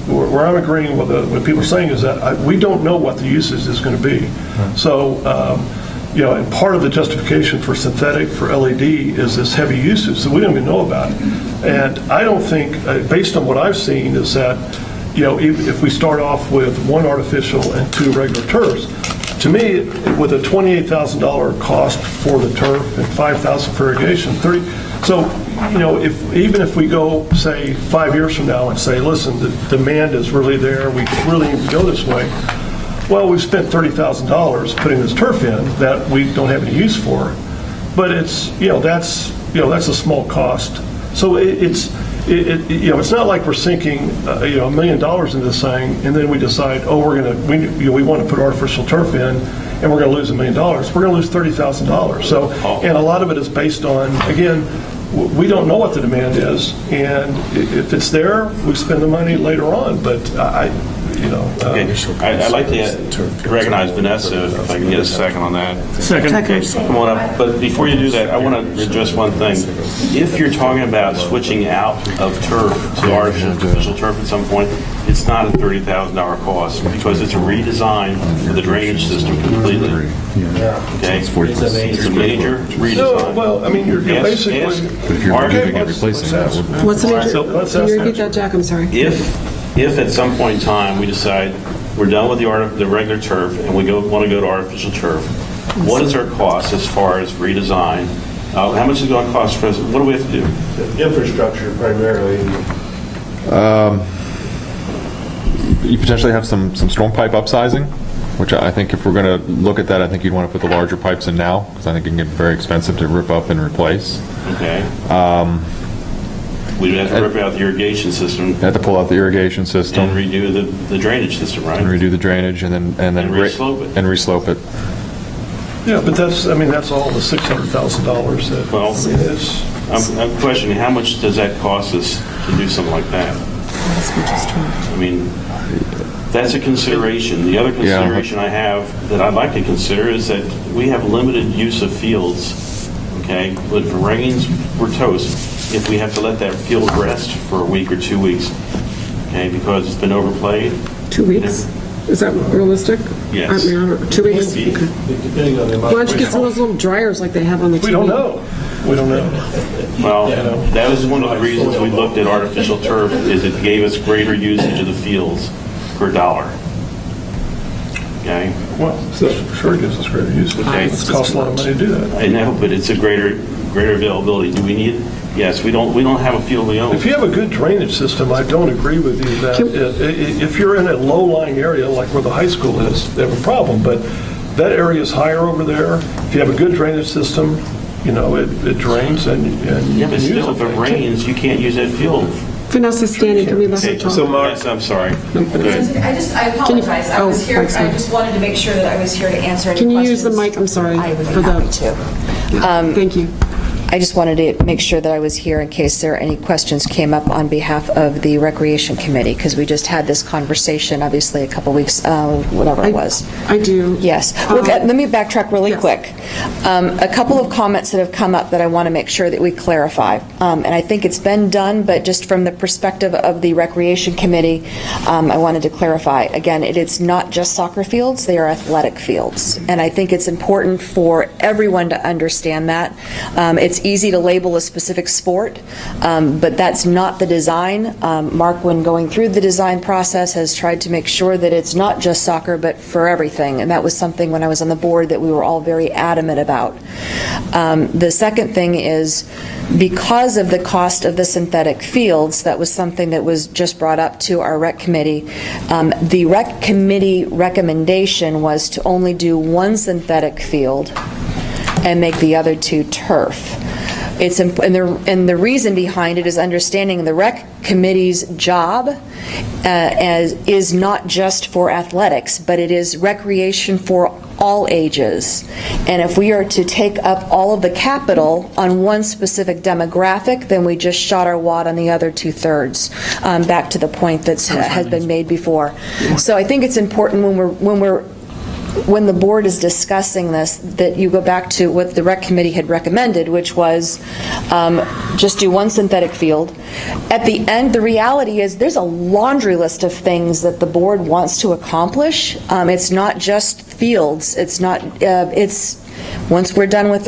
where I'm agreeing with what people are saying is that we don't know what the usage is going to be. So, and part of the justification for synthetic, for LED, is this heavy usage that we don't even know about. And I don't think, based on what I've seen, is that, if we start off with 1 artificial and 2 regular turfs, to me, with a $28,000 cost for the turf and $5,000 for irrigation, so, even if we go, say, 5 years from now and say, listen, the demand is really there, we really need to go this way, well, we've spent $30,000 putting this turf in that we don't have any use for, but it's, that's a small cost. So it's not like we're sinking, $1 million into this thing, and then we decide, we want to put artificial turf in, and we're going to lose $1 million. We're going to lose $30,000. So, and a lot of it is based on, again, we don't know what the demand is, and if it's there, we spend the money later on. But I'd like to recognize Vanessa, if I can get a second on that. Second. Okay, come on up. But before you do that, I want to address one thing. If you're talking about switching out of turf to artificial turf at some point, it's not a $30,000 cost because it's a redesign of the drainage system completely. Okay? It's a major redesign. No, well, I mean, you're basically... But if you're moving and replacing that, What's the major? let's Can ask you that. repeat that, Jack? I'm sorry. If at some point in time we decide we're done with the regular turf and we want to go to artificial turf, what is our cost as far as redesign? How much is it going to cost for us? What do we have to do? Infrastructure primarily. you potentially have some storm pipe upsizing, which I think if we're going to look at that, I think you'd want to put the larger pipes in now, because I think it can get very expensive to rip up and replace. Okay. We'd have to rip out the irrigation system. Have to pull out the irrigation system. And redo the drainage system, right? And redo the drainage and then And re-slope it. And re-slope it. Yeah, but that's all the $600,000 that, Well, I mean, it's, I'm questioning, how much does that cost us to do something like that? I mean, that's a consideration. The other consideration I have that I'd like to consider is that we have limited use of fields, okay? If it rains, we're toast. If we have to let that field rest for a week or 2 weeks, okay, because it's been overplayed. 2 weeks? Is that realistic? Yes. 2 weeks? Could be. Okay. Depending on the Why amount. don't you get some of those little dryers like they have on the TV? we don't know. We don't know. Well, that was one of the reasons we looked at artificial turf, is it gave us greater usage of the fields per dollar. Okay? Well, sure gives us greater use. Okay. It costs a lot of money to do that. I know, but it's a greater availability. Do we need it? Yes, we don't have a field we own. If you have a good drainage system, I don't agree with you that if you're in a low-lying area like where the high school is, they have a problem. But that area is higher over there. If you have a good drainage system, it drains and Yeah, but still, if it rains, you can't use that field. Vanessa's standing, can we let her Okay, talk? so Mark, yes, I'm sorry. Go ahead. I apologize. I was here, thanks, I just wanted to make sure that I was here to answer any Can you questions. use the mic? I'm sorry. I would for be happy to. Thank you. I just wanted to make sure that I was here in case there any questions came up on behalf of the Recreation Committee, because we just had this conversation, obviously, a couple weeks, whatever it was. I do. Yes. Look, let me backtrack really yes. quick. A couple of comments that have come up that I want to make sure that we clarify. And I think it's been done, but just from the perspective of the Recreation Committee, I wanted to clarify. Again, it's not just soccer fields, they are athletic fields. And I think it's important for everyone to understand that. It's easy to label a specific sport, but that's not the design. Mark, when going through the design process, has tried to make sure that it's not just soccer, but for everything. And that was something when I was on the board that we were all very adamant about. The second thing is, because of the cost of the synthetic fields, that was something that was just brought up to our rec committee. The rec committee recommendation was to only do one synthetic field and make the other two turf. And the reason behind it is understanding the rec committee's job is not just for athletics, but it is recreation for all ages. And if we are to take up all of the capital on one specific demographic, then we just shot our wad on the other 2/3, back to the point that has been made before. So I think it's important when the board is discussing this, that you go back to what the rec committee had recommended, which was just do one synthetic field. At the end, the reality is there's a laundry list of things that the board wants to accomplish. It's not just fields. It's once we're done with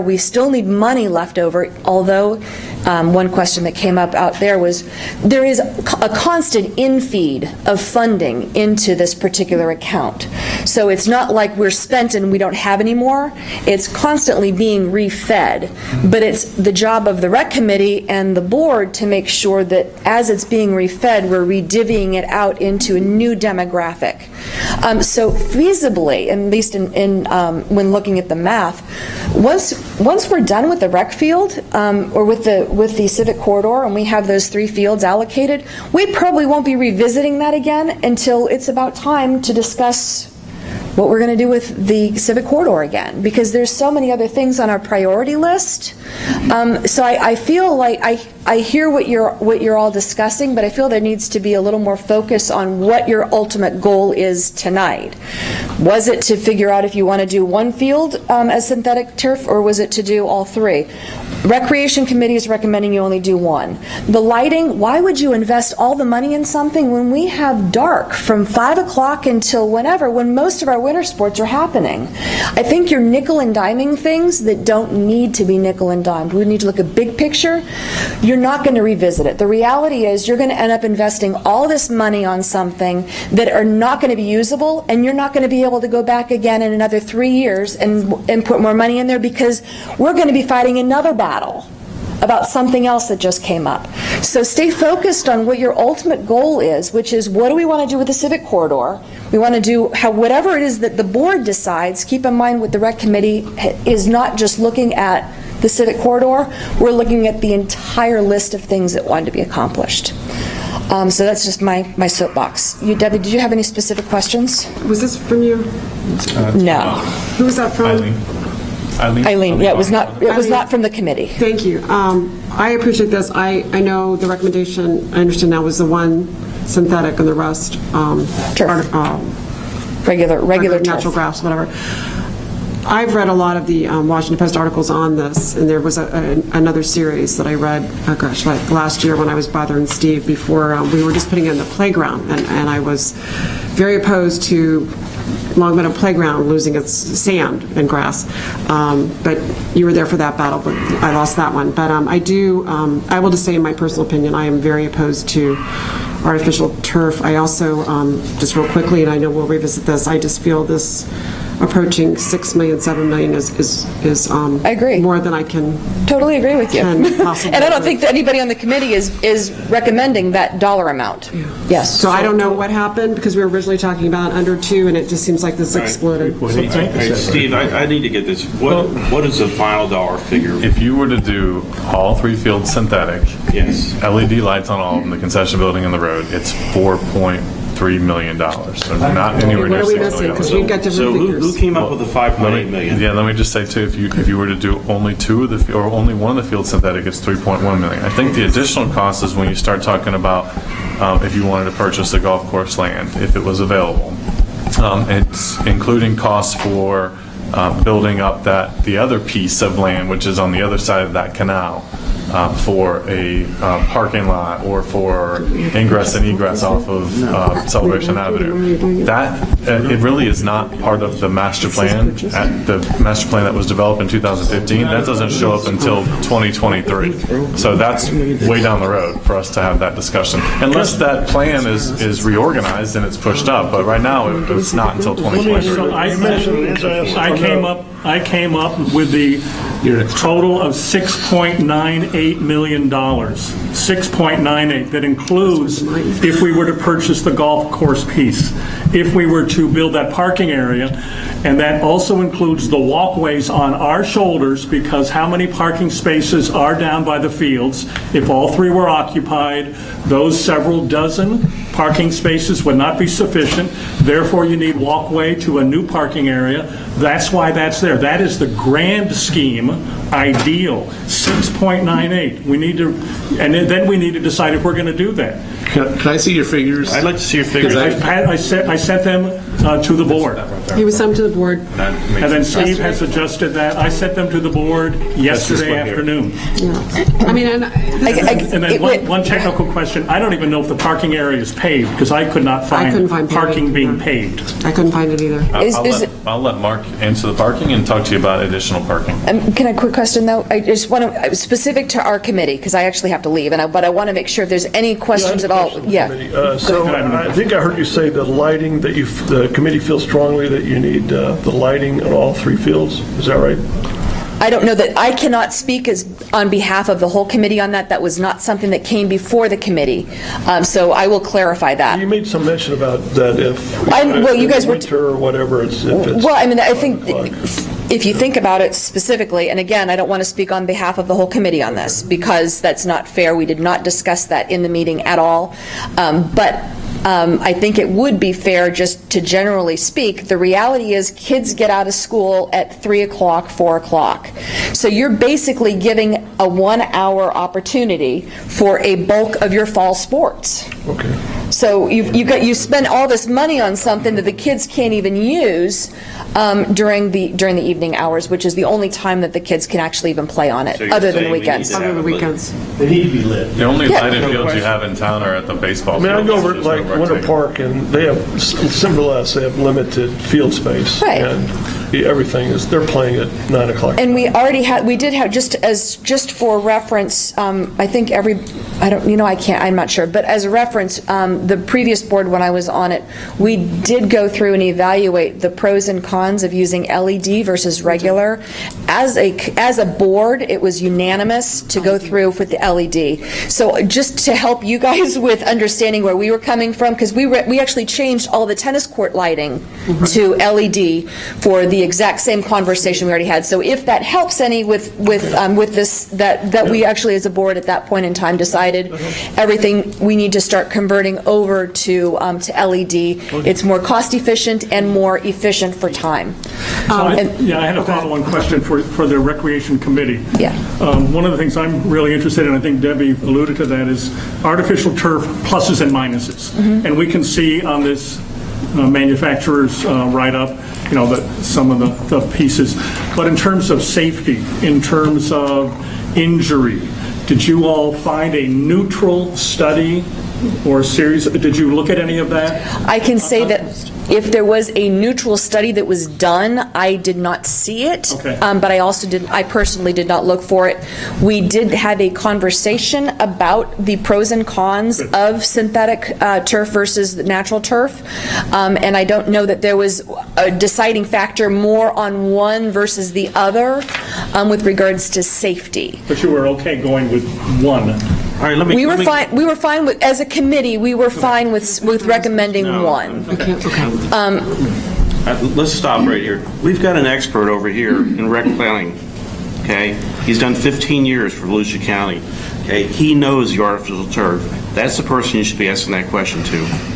we still need money left over, although one question that came up out there was, there is a constant infeed of funding into this particular account. So it's not like we're spent and we don't have any more. It's constantly being refed. But it's the job of the rec committee and the board to make sure that as it's being refed, we're redivvying it out into a new demographic. So feasibly, at least when looking at the math, once we're done with the rec field or with the civic corridor and we have those 3 fields allocated, we probably won't be revisiting that again until it's about time to discuss what we're going to do with the civic corridor again, because there's so many other things on our priority list. So I feel like I hear what you're all discussing, but I feel there needs to be a little more focus on what your ultimate goal is tonight. Was it to figure out if you want to do one field as synthetic turf, or was it to do all 3? Recreation Committee is recommending you only do one. The lighting, why would you invest all the money in something when we have dark from 5 o'clock until whenever, when most of our winter sports are happening? I think you're nickel and diming things that don't need to be nickel and dimed. We need to look at big picture. You're not going to revisit it. The reality is you're going to end up investing all this money on something that are not going to be usable, and you're not going to be able to go back again in another 3 years and put more money in there, because we're going to be fighting another battle about something else that just came up. So stay focused on what your ultimate goal is, which is, what do we want to do with the civic corridor? We want to do whatever it is that the board decides. Keep in mind what the rec committee is not just looking at the civic corridor, we're looking at the entire list of things that want to be accomplished. So that's just my soapbox. You, Debbie, did you have any specific questions? Was this from you? No. Who was that from? Eileen, yeah, it was not from the committee. Thank you. I appreciate this. I know the recommendation, I understand now, was the one synthetic and the rest Turf. Regular turf. natural grass, whatever. I've read a lot of the Washington Post articles on this, and there was another series that I read, like last year when I was bothering Steve before we were just putting in the playground, and I was very opposed to Long Meadow Playground losing its sand and grass. But you were there for that battle, but I lost that one. But I will just say in my personal opinion, I am very opposed to artificial turf. I also, just real quickly, and I know we'll revisit this, I just feel this approaching 6 million, 7 million is I agree. More than I can totally agree with you. And I don't think that anybody on the committee is recommending that dollar amount. Yes. So I don't know what happened, because we were originally talking about under 2, and it just seems like this exploded. Hey, Steve, I need to get this. What is the final dollar figure? If you were to do all 3 fields synthetic, Yes. LED lights on all of them, the concession building and the road, it's $4.3 million. So not anywhere near What are we $6 missing? million. Because we've got different So figures. who came up with the 5.8 million? Yeah, let me just say too, if you were to do only 2 of the, or only one of the fields synthetic, it's 3.1 million. I think the additional cost is when you start talking about if you wanted to purchase the golf course land, if it was available. It's including costs for building up the other piece of land, which is on the other side of that canal. For a parking lot or for ingress and egress off of Celebration Avenue. That, it really is not part of the master plan. The master plan that was developed in 2015, that doesn't show up until 2023. So that's way down the road for us to have that discussion. Unless that plan is reorganized and it's pushed up, but right now it's not until 2023. So I came up with the total of $6.98 million. 6.98. That includes if we were to purchase the golf course piece, if we were to build that parking area, and that also includes the walkways on our shoulders, because how many parking spaces are down by the fields? If all 3 were occupied, those several dozen parking spaces would not be sufficient. Therefore, you need walkway to a new parking area. That's why that's there. That is the grand scheme ideal. 6.98. We need to, and then we need to decide if we're going to do that. Can I see your figures? I'd like to see your figures. I sent them to the board. He was sent to the board. And then Steve has adjusted that. I sent them to the board yesterday afternoon. I mean, And then one technical question. I don't even know if the parking area is paved, because I could not couldn't find find parking paving, being yeah. paved. I couldn't find it either. I'll let Mark answer the parking and talk to you about additional parking. Can I quick question though? I just want to specific to our committee, because I actually have to leave, but I want to make sure if there's any questions at all. Yeah. So I think I heard you say the lighting, that the committee feels strongly that you need the lighting on all 3 fields. Is that right? I don't know that, I cannot speak on behalf of the whole committee on that. That was not something that came before the committee. So I will clarify that. You made some mention about that if you guys were winter or whatever, well, I mean, I think if you think about it specifically, and again, I don't want to speak on behalf of the whole committee on this, because that's not fair. We did not discuss that in the meeting at all. But I think it would be fair just to generally speak. The reality is kids get out of school at 3 o'clock, 4 o'clock. So you're basically giving a 1-hour opportunity for a bulk of your fall sports. Okay. So you spend all this money on something that the kids can't even use during the evening hours, which is the only time that the kids can actually even play on it, So you're other than saying we weekends. need to Other than weekends. They need to be lit. The only lighted fields you have in town are at the baseball I mean, fields. I go over There's like no Winter rectangle. Park, and they have, similar to us, they have limited field space. Right. And everything is, they're playing at 9 o'clock. And we did have, just for reference, I think I'm not sure, but as a reference, the previous board, when I was on it, we did go through and evaluate the pros and cons of using LED versus regular. As a board, it was unanimous to go through with the LED. So just to help you guys with understanding where we were coming from, because we actually changed all the tennis court lighting to LED for the exact same conversation we already had. So if that helps any with this, that we actually as a board at that point in time decided everything we need to start converting over to LED. It's more cost efficient and more efficient for time. I had a follow-on question for the Recreation Committee. Yeah. One of the things I'm really interested in, I think Debbie alluded to that, is artificial turf pluses and minuses. And we can see on this manufacturer's write-up, some of the pieces. But in terms of safety, in terms of injury, did you all find a neutral study or series? Did you look at any of that? I can say that if there was a neutral study that was done, I did not see it. Okay. But I personally did not look for it. We did have a conversation about the pros and cons of synthetic turf versus natural turf. And I don't know that there was a deciding factor more on one versus the other with regards to safety. But you were okay going with one? All right, We were fine with, as a committee, we were fine with recommending one. Let's stop right here. We've got an expert over here in rec planning, okay? He's done 15 years for Volusia County, okay? He knows the artificial turf. That's the person you should be asking that question to.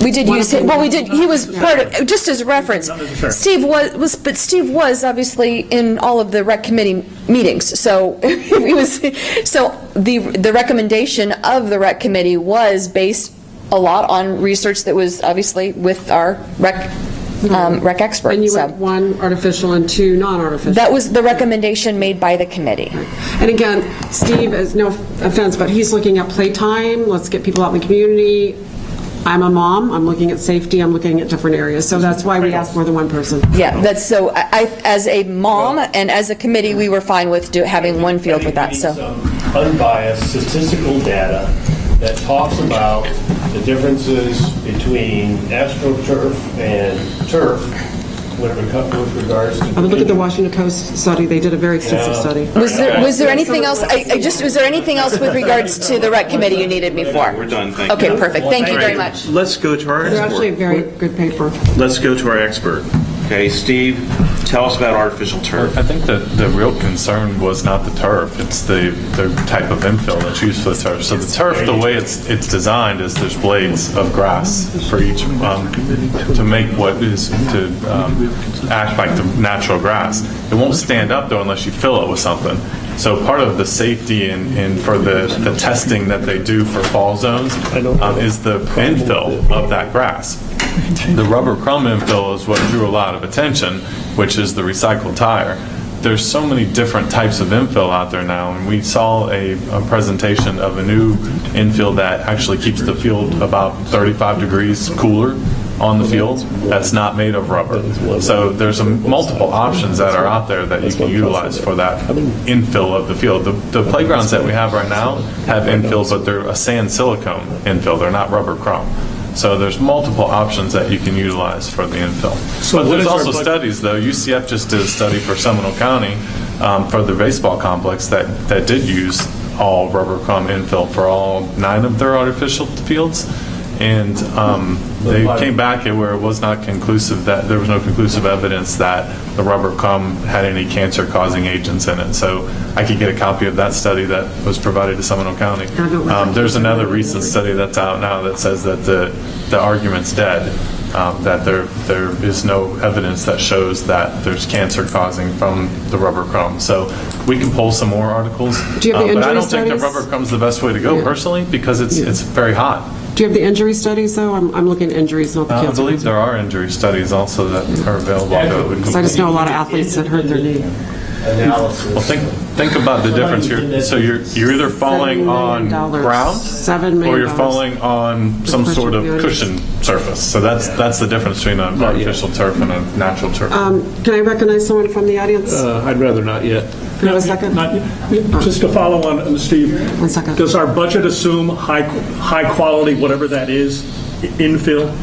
We did use it. Well, we did. He was part of. Just as a reference, Steve was obviously in all of the rec committee meetings. So he was. So the recommendation of the rec committee was based a lot on research that was obviously with our rec experts. And you went one artificial and two non-artificial. That was the recommendation made by the committee. And again, Steve, is no offense, but he's looking at playtime. Let's get people out in the community. I'm a mom, I'm looking at safety, I'm looking at different areas, so that's why we asked more than one person. Yeah, that's so, I as a mom and as a committee, we were fine with having one field with that, so. Some unbiased statistical data that talks about the differences between astroturf and turf with regards to... I would look at the Washington Post study, they did a very extensive study. Was there anything else, was there anything else with regards to the rec committee you needed me for? We're done, thank you. Okay, perfect, thank you very much. Let's go to our They're actually a expert. very good paper. Let's go to our expert. Okay, Steve, tell us about artificial turf. I think that the real concern was not the turf, it's the type of infill that's used for the turf. So the turf, the way it's designed is there's blades of grass for each, to make what is to act like the natural grass. It won't stand up though unless you fill it with something. So part of the safety and for the testing that they do for fall zones is the infill of that grass. The rubber crumb infill is what drew a lot of attention, which is the recycled tire. There's so many different types of infill out there now, and we saw a presentation of a new infill that actually keeps the field about 35 degrees cooler on the field that's not made of rubber. So there's multiple options that are out there that you can utilize for that infill of the field. The playgrounds that we have right now have infill, but they're a sand silicone infill. They're not rubber crumb. So there's multiple options that you can utilize for the infill. But there's also studies, though. UCF just did a study for Seminole County for the baseball complex that did use all rubber crumb infill for all 9 of their artificial fields. And they came back where it was not conclusive, that there was no conclusive evidence that the rubber crumb had any cancer-causing agents in it. So I could get a copy of that study that was provided to Seminole County. There's another recent study that's out now that says that the argument's dead, that there is no evidence that shows that there's cancer causing from the rubber crumb. So we can pull some more articles. Do you have the but I injury don't think the studies? rubber crumb's the best way to go, personally, because it's very hot. Do you have the injury studies, though? I'm looking at injuries, not the I cancer. believe there are injury studies also that are available. Because I just know a lot of athletes that hurt their knee. Well, think about the difference here. So you're either falling on ground or you're falling on some sort of cushion surface. So that's the difference between an artificial turf and a natural turf. Can I recognize someone from the audience? I'd rather not yet. Can I have a second? Just to follow on, Steve. 1 second. Does our budget assume high quality, whatever that is, infill?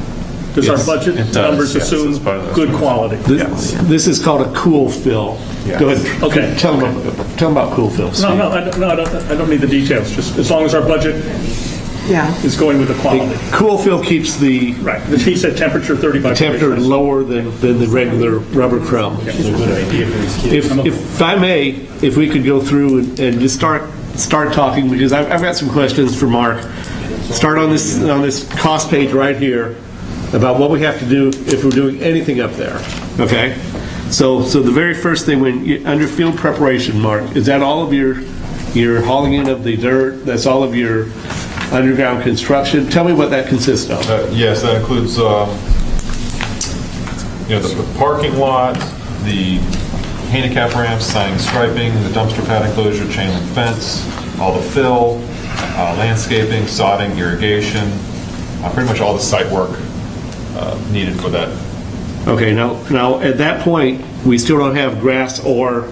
Does our budget numbers assume good quality? This is called a cool fill. Go ahead. Okay. Tell them about cool fill. No, I don't need the details. Just as long as our budget Yeah. is going with the quality. Cool fill keeps the Right. He said temperature 35 temperature degrees. lower than the regular rubber crumb. If I may, if we could go through and just start talking, because I've got some questions for Mark. Start on this cost page right here about what we have to do if we're doing anything up there, okay? So the very first thing, under field preparation, Mark, is that all of your hauling in of the dirt? That's all of your underground construction? Tell me what that consists of. Yes, that includes, the parking lot, the handicap ramps, siding, striping, the dumpster pad enclosure, chain link fence, all the fill, landscaping, sodding, irrigation, pretty much all the site work needed for that. Okay, now at that point, we still don't have grass or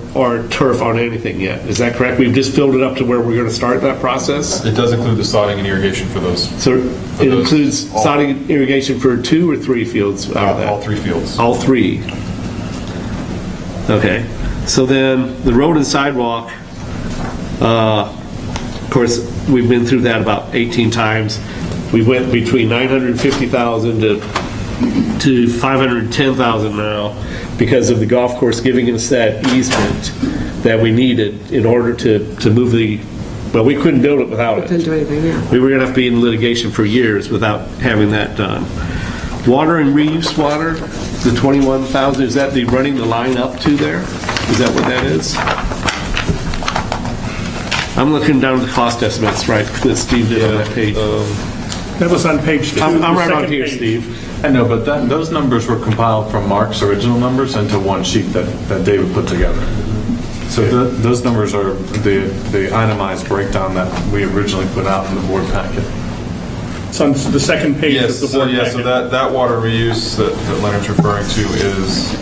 turf on anything yet. Is that correct? We've just filled it up to where we're going to start that process? It does include the sodding and irrigation for those. So it includes sodding and irrigation for 2 or 3 fields out of that? All 3 fields. All 3. Okay. So then the road and sidewalk, of course, we've been through that about 18 times. We went between $950,000 to $510,000 now because of the golf course giving us that easement that we needed in order to move well, we couldn't build it without it. Couldn't do anything, yeah. We were going to have to be in litigation for years without having that done. Water and reuse water, the $21,000, is that the running the line up to there? Is that what that is? I'm looking down at the cost estimates, right, that Steve did on that page. That was on page 2. I'm the right on second here, page. Steve. I know, but those numbers were compiled from Mark's original numbers into one sheet that David put together. So those numbers are the itemized breakdown that we originally put out in the board packet. It's on the second page Yes, of the board packet. so that water reuse that Leonard's referring to is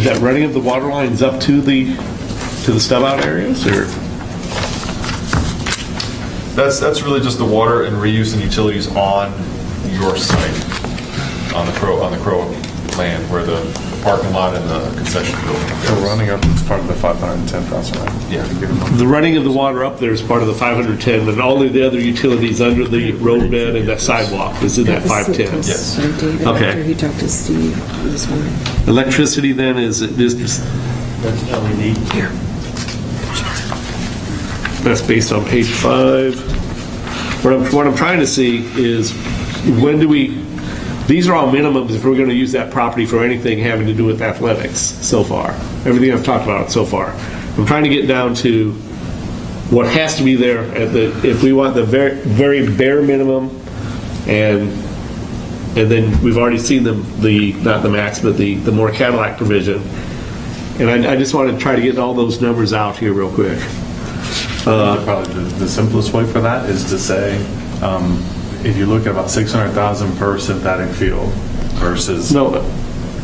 that running of the water lines up to the stub out areas, or? That's really just the water and reuse and utilities on your site, on the CROA land, where the parking lot and the concession building. So running up is part of the 510,000, right? Yeah. The running of the water up there is part of the 510, and all of the other utilities under the road bed and that sidewalk is in that 510. Yes. David, Okay. after he talked to Steve this morning. Electricity then is That's LED. Here. that's based on page 5. What I'm trying to see is when do we? These are all minimums if we're going to use that property for anything having to do with athletics so far. Everything I've talked about so far. I'm trying to get down to what has to be there if we want the very, very bare minimum, and then we've already seen not the max, but the more Cadillac provision. And I just want to try to get all those numbers out here real quick. Probably the simplest way for that is to say, if you look at about 600,000 per synthetic field versus. No,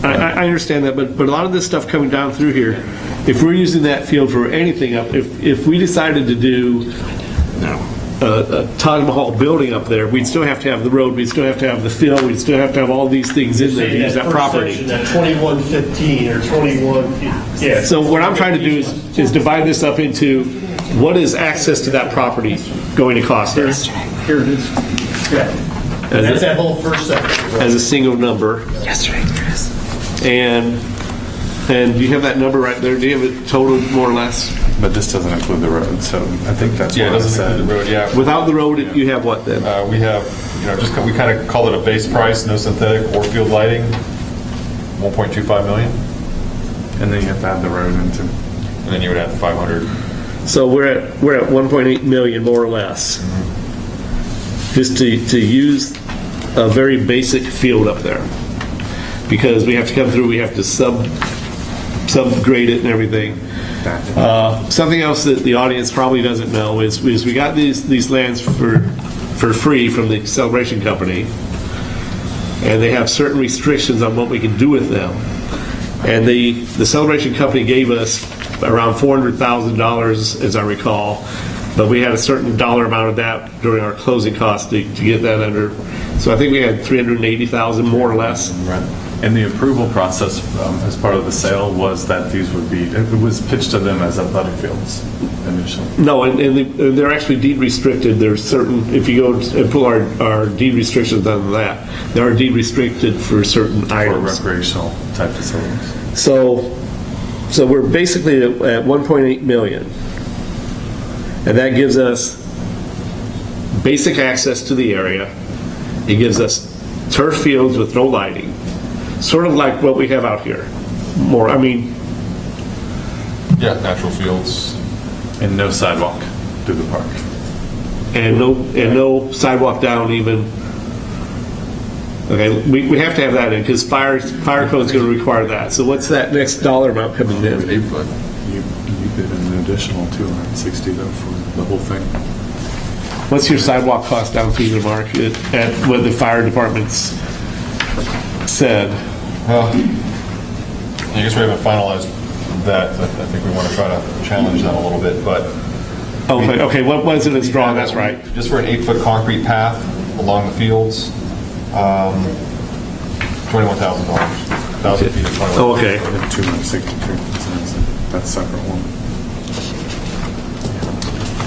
I understand that, but a lot of this stuff coming down through here, if we're using that field for anything up, if we decided to do a Taj Mahal building up there, we'd still have to have the road, we'd still have to have the fill, we'd still have to have all these things in there to use that property. That 2115 or 21, yeah. So what I'm trying to do is divide this up into what is access to that property going to cost us Here it is. Yeah. And that's that whole first section. as a single number. Yesterday, Chris. And do you have that number right there? Do you have it total more or less? But this doesn't include the road, so I think that's Yeah, it what I doesn't said. include the road, yeah. Without the road, you have what then? We have, we kind of call it a base price, no synthetic or field lighting, 1.25 million, And then you have to add the road into. and then you would add the 500. So we're at 1.8 million more or less, just to use a very basic field up there, because we have to come through, we have to subgrade it and everything. Something else that the audience probably doesn't know is we got these lands for free from the Celebration Company, and they have certain restrictions on what we can do with them. And the Celebration Company gave us around $400,000, as I recall, but we had a certain dollar amount of that during our closing costs to get that under. So I think we had 380,000 more or less. Right. And the approval process as part of the sale was that these would be, it was pitched to them as athletic fields initially. No, and they're actually deed restricted. There's certain, if you go and pull our deed restrictions on that, they are deed restricted for certain items. For recreational type facilities. So we're basically at 1.8 million. And that gives us basic access to the area. It gives us turf fields with no lighting. Sort of like what we have out here. More, I mean. Yeah, natural fields. And no sidewalk through the park. And no sidewalk down even. Okay, we have to have that in because fire code is going to require that. So what's that next dollar amount coming in? 8 foot. You bid an additional 260 though for the whole thing. What's your sidewalk cost down through the market at what the fire departments said? Well, I guess we haven't finalized that. I think we want to try to challenge that a little bit, but. Okay, what was it as drawn? That's right. Just for an 8-foot concrete path along the fields, $21,000. 1,000 feet of 21,000. Oh, okay. 262. That's a separate one.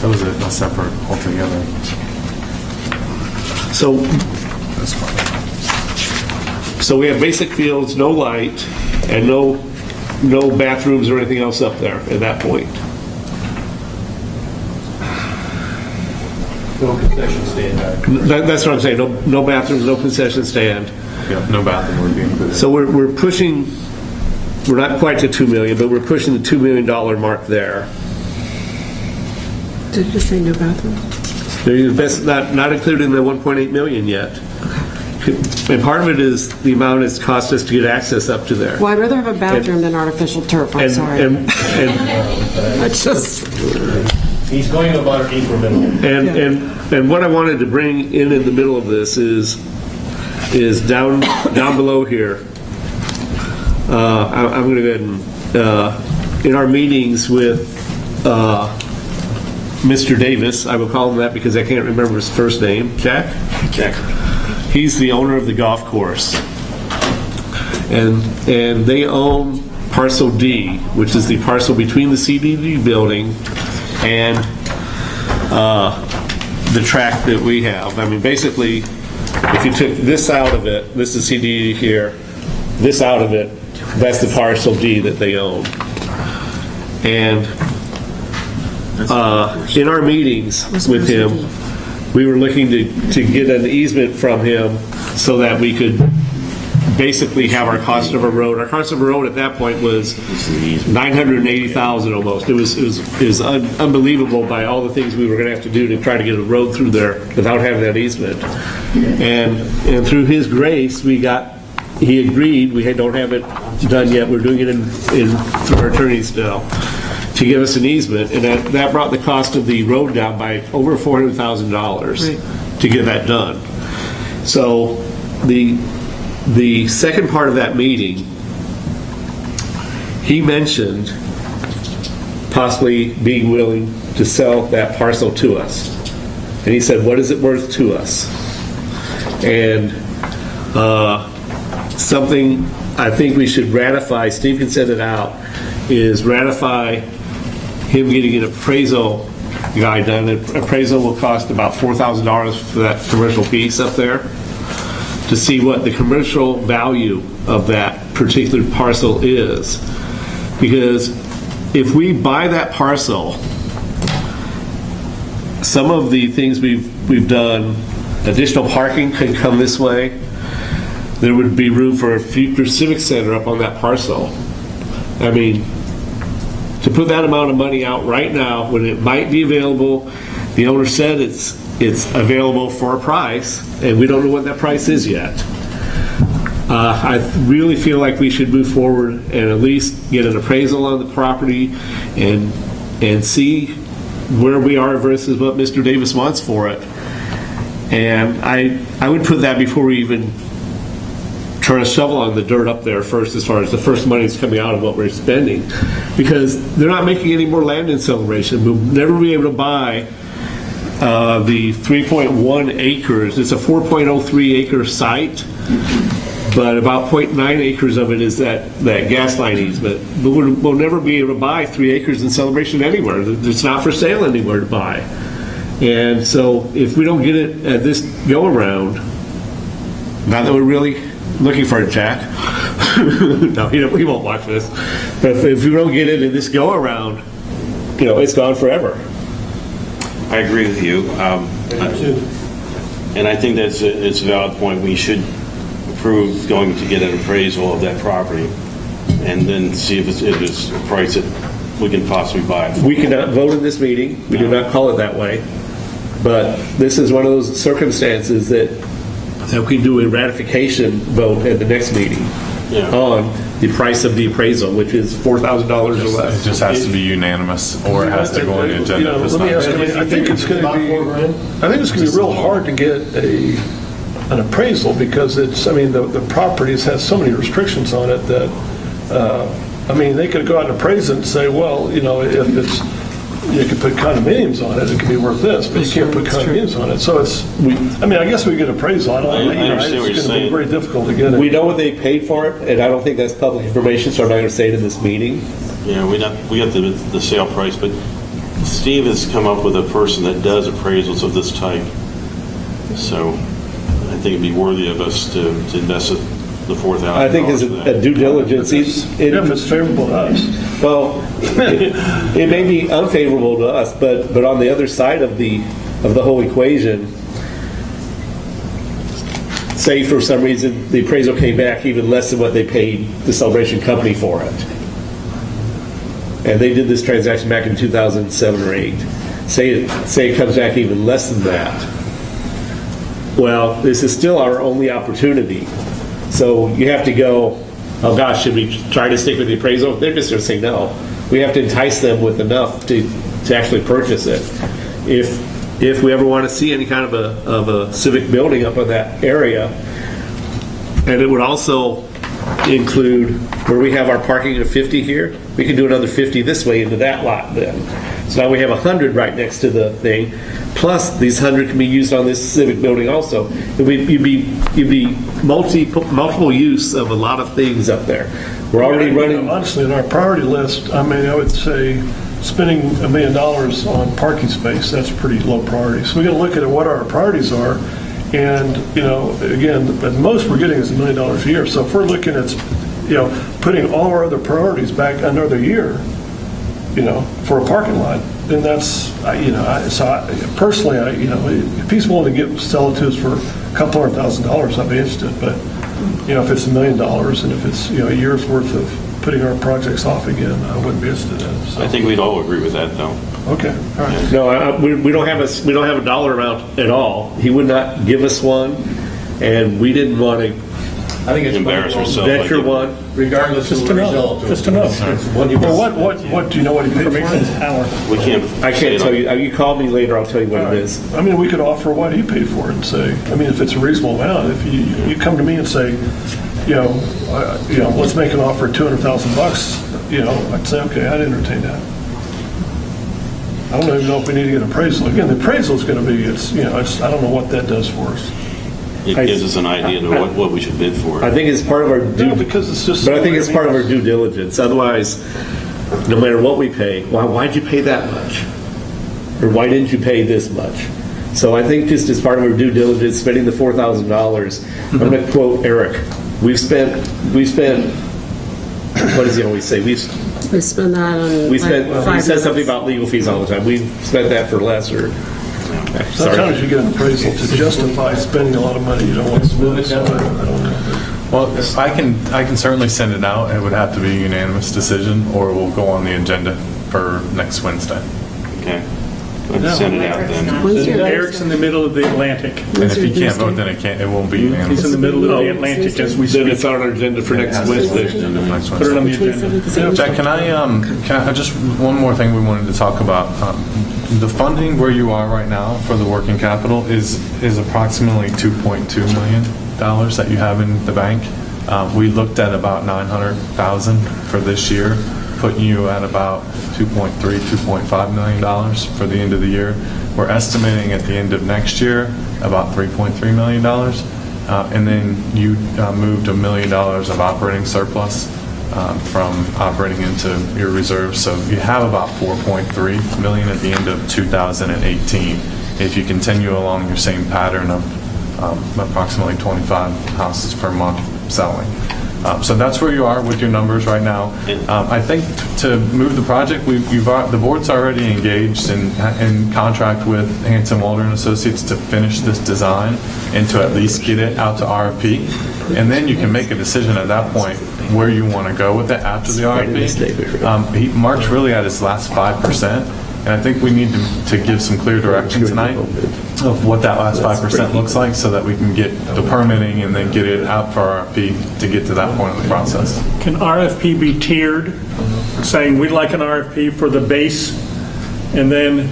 That was a separate altogether. So we have basic fields, no light, and no bathrooms or anything else up there at that point. No concession stand. That's what I'm saying. No bathrooms, no concession stand. Yeah, no bathroom would be included. So we're pushing. We're not quite to 2 million, but we're pushing the $2 million mark there. Did you say no bathroom? That's not included in the 1.8 million yet. And part of it is the amount it's cost us to get access up to there. Well, I'd rather have a bathroom than artificial turf, I'm sorry. It's just... He's going about it incrementally. And what I wanted to bring in the middle of this is down below here. I'm going to go ahead and in our meetings with Mr. Davis, I will call him that because I can't remember his first name. Jack. He's the owner of the golf course, and they own parcel D, which is the parcel between the CDD building and the track that we have. I mean, basically, if you took this out of it, this is CDD here, this out of it, that's the parcel D that they own. And in our meetings with him, we were looking to get an easement from him so that we could basically have our cost of a road. Our cost of a road at that point was $980,000 almost. It was unbelievable by all the things we were going to have to do to try to get a road through there without having that easement. And through his grace, he agreed. We don't have it done yet. We're doing it through our attorney still, to give us an easement, and that brought the cost of the road down by over $400,000 to get that done. So the second part of that meeting, he mentioned possibly being willing to sell that parcel to us. And he said, what is it worth to us? And something I think we should ratify, Steve can send it out, is ratify him getting an appraisal guy done. An appraisal will cost about $4,000 for that commercial piece up there to see what the commercial value of that particular parcel is. Because if we buy that parcel, some of the things we've done, additional parking could come this way. There would be room for a future civic center up on that parcel. I mean, to put that amount of money out right now when it might be available, the owner said it's available for a price, and we don't know what that price is yet. I really feel like we should move forward and at least get an appraisal on the property and see where we are versus what Mr. Davis wants for it. And I would put that before we even turn a shovel on the dirt up there first, as far as the first money that's coming out of what we're spending, because they're not making any more land in Celebration. We'll never be able to buy the 3.1 acres. It's a 4.03 acre site, but about 0.9 acres of it is that gas line easement. But we'll never be able to buy 3 acres in Celebration anywhere. It's not for sale anywhere to buy. And so if we don't get it at this go-around, not that we're really looking for it, Jack. No, he won't watch this. But if we don't get it in this go-around, it's gone forever. I agree with you. And I think it's a valid point. We should approve going to get an appraisal of that property and then see if it's a price that we can possibly buy it for. We cannot vote in this meeting. We do not call it that way. But this is one of those circumstances that we do a ratification vote at the next meeting on the price of the appraisal, which is $4,000 or less. It just has to be unanimous, or it has to go on the agenda. Let me ask you, I think it's going to be real hard to get an appraisal, because the properties has so many restrictions on it that, they could go out and appraise it and say, well, if it's, you could put condominiums on it, it could be worth this, but you can't put condominiums on it. So I guess we get appraisal. I understand what you're saying. It's going to be very difficult to get it. We know what they paid for it, and I don't think that's public information, so I'm not going to say it in this meeting. Yeah, we got the sale price, but Steve has come up with a person that does appraisals of this type. So I think it'd be worthy of us to invest the $4,000. I think as a due diligence, if it's favorable to us. Well, it may be unfavorable to us, but on the other side of the whole equation, say for some reason the appraisal came back even less than what they paid the Celebration company for it, and they did this transaction back in 2007 or 8. Say it comes back even less than that. Well, this is still our only opportunity. So you have to go, oh gosh, should we try to stick with the appraisal? They're just going to say no. We have to entice them with enough to actually purchase it. If we ever want to see any kind of a civic building up in that area, and it would also include where we have our parking of 50 here, we can do another 50 this way into that lot then. So now we have 100 right next to the thing, plus these 100 can be used on this civic building also. You'd be multiple use of a lot of things up there. We're already running. Honestly, in our priority list, I would say spending $1 million on parking space, that's pretty low priority. So we got to look at what our priorities are. And, again, the most we're getting is $1 million a year. So if we're looking at, putting all our other priorities back another year, for a parking lot, then that's, personally, if he's willing to sell it to us for a couple $100,000, I'd be interested. But, if it's $1 million and if it's, a year's worth of putting our projects off again, I wouldn't be interested in it. So. I think we'd all agree with that, though. Okay, all right. No, we don't have a dollar amount at all. He would not give us one, and we didn't want to. I think it's embarrass ourselves. Venture one, regardless of the result. Just to know. Well, what do you know what he paid for it? We can't. I can't tell you. You call me later. I'll tell you what it is. We could offer what he paid for it and say, if it's a reasonable amount, if you come to me and say, let's make an offer of $200,000, I'd say, okay, I'd entertain that. I don't even know if we need to get an appraisal. Again, the appraisal is going to be, I don't know what that does for us. It gives us an idea of what we should bid for. I think it's part of our due. Because it's just. But I think it's part of our due diligence. Otherwise, no matter what we pay, why'd you pay that much, or why didn't you pay this much? So I think just as part of our due diligence, spending the $4,000. I'm going to quote Eric. We spent. What does he always say? We spend that on. He says something about legal fees all the time. We've spent that for less, or. Sometimes you get an appraisal to justify spending a lot of money you don't want to spend. So I don't know. Well, I can certainly send it out. It would have to be a unanimous decision, or we'll go on the agenda for next Wednesday. Okay. Let's send it out then. Eric's in the middle of the Atlantic. And if he can't vote, then it won't be unanimous. He's in the middle of the Atlantic as we speak. Then it's on our agenda for next Wednesday. Put it on the agenda. Jack, can I just one more thing we wanted to talk about? The funding where you are right now for the working capital is approximately $2.2 million that you have in the bank. We looked at about 900,000 for this year, putting you at about $2.5 million for the end of the year. We're estimating at the end of next year about $3.3 million. And then you moved $1 million of operating surplus from operating into your reserves. So you have about $4.3 million at the end of 2018 if you continue along your same pattern of approximately 25 houses per month selling. So that's where you are with your numbers right now. I think to move the project, the board's already engaged in contract with Hanson Walder and Associates to finish this design and to at least get it out to RFP. And then you can make a decision at that point where you want to go with it after the RFP. Mark's really at his last 5%. And I think we need to give some clear direction tonight of what that last 5% looks like so that we can get the permitting and then get it out for RFP to get to that point of the process. Can RFP be tiered, saying we'd like an RFP for the base and then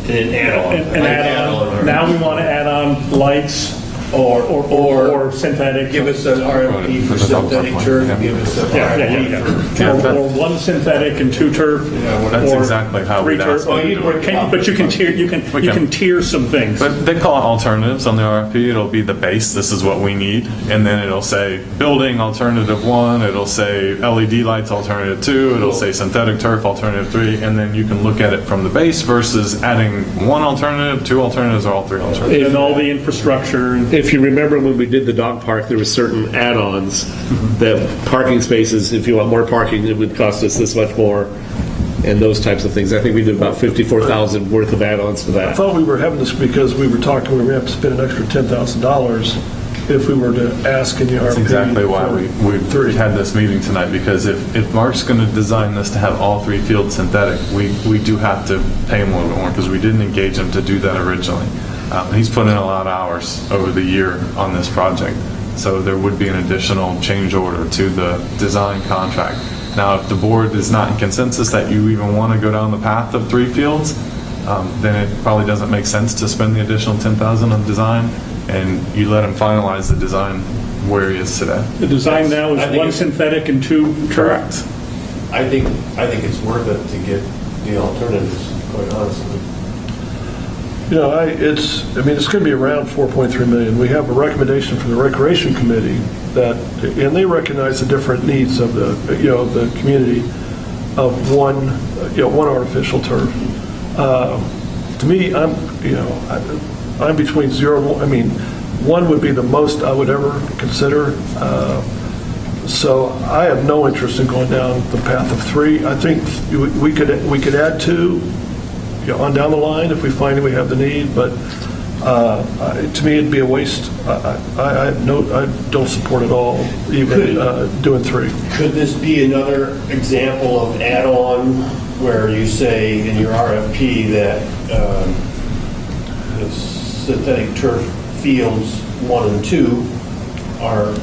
An add-on. Now we want to add on lights or synthetic. Give us an RFP for synthetic turf, give us an RFP for... Or one synthetic and two turf. That's or exactly how three we'd turf. ask. But you can tier some things. But they call it alternatives on the RFP. It'll be the base, this is what we need, and then it'll say building alternative 1, it'll say LED lights alternative 2, it'll say synthetic turf alternative 3, and then you can look at it from the base versus adding 1 alternative, 2 alternatives, or all 3 alternatives. And all the infrastructure. If you remember when we did the dog park, there were certain add-ons that parking spaces, if you want more parking, it would cost us this much more, and those types of things. I think we did about $54,000 worth of add-ons for I that. thought we were having this because we were talking, we were going to have to spend an extra $10,000 if we were to ask in the RFP. That's exactly why we three. had this meeting tonight, because if Mark's going to design this to have all 3 fields synthetic, we do have to pay him a little bit more because we didn't engage him to do that originally. He's put in a lot of hours over the year on this project, so there would be an additional change order to the design contract. Now, if the board is not in consensus that you even want to go down the path of 3 fields, then it probably doesn't make sense to spend the additional $10,000 on design, and you let him finalize the design where he is today. The design now is 1 synthetic and 2 turf. Correct. I think it's worth it to get the alternatives, quite honestly. You know, it's going to be around $4.3 million. We have a recommendation from the Recreation Committee that, and they recognize the different needs of the community of one artificial turf. To me, I'm between 0 and 1. I mean, 1 would be the most I would ever consider. So I have no interest in going down the path of 3. I think we could add 2. On down the line if we find that we have the need, but to me it'd be a waste. I don't support at all even doing 3. Could this be another example of add-on where you say in your RFP that the synthetic turf fields 1 and 2 are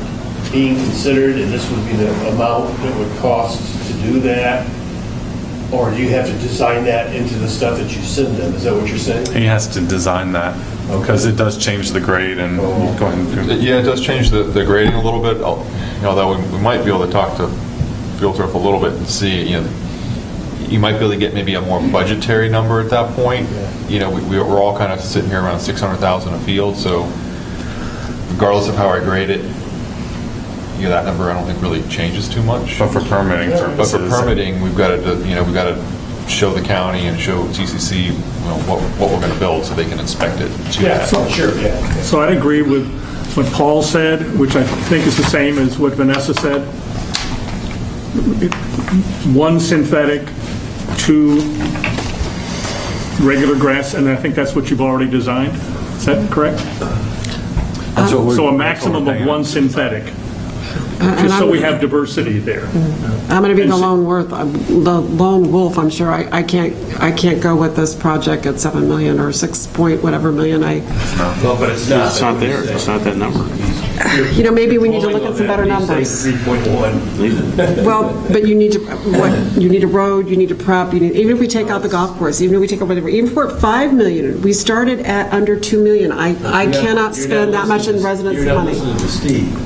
being considered, and this would be the amount that would cost to do that? Or do you have to design that into the stuff that you send them? Is that what you're saying? He has to design that because it does change the grade and Yeah, it does change the grading a little bit, although we might be able to talk to Field Turf a little bit and see, you might be able to get maybe a more budgetary number at that point. We're all kind of sitting here around $600,000 a field, so regardless of how I grade it, that number I don't think really changes too much. But for permitting purposes. But for permitting, we've got to show the county and show TCC what we're going to build so they can inspect it. So I'd agree with what Paul said, which I think is the same as what Vanessa said. 1 synthetic, 2 regular grass, and I think that's what you've already designed. Is that correct? So a maximum of 1 synthetic. Just so we have diversity there. I'm going to be the lone wolf. I'm sure I can't go with this project at 7 million or 6 point whatever million. No, but it's not. It's not there. It's not that number. Maybe we need to look at some better numbers. 3.1. Well, but you need a road, you need to prep, even if we take out the golf course, even if we take out whatever, even if we're at 5 million, we started at under 2 million. I cannot spend that much in residence money. You're not listening to Steve.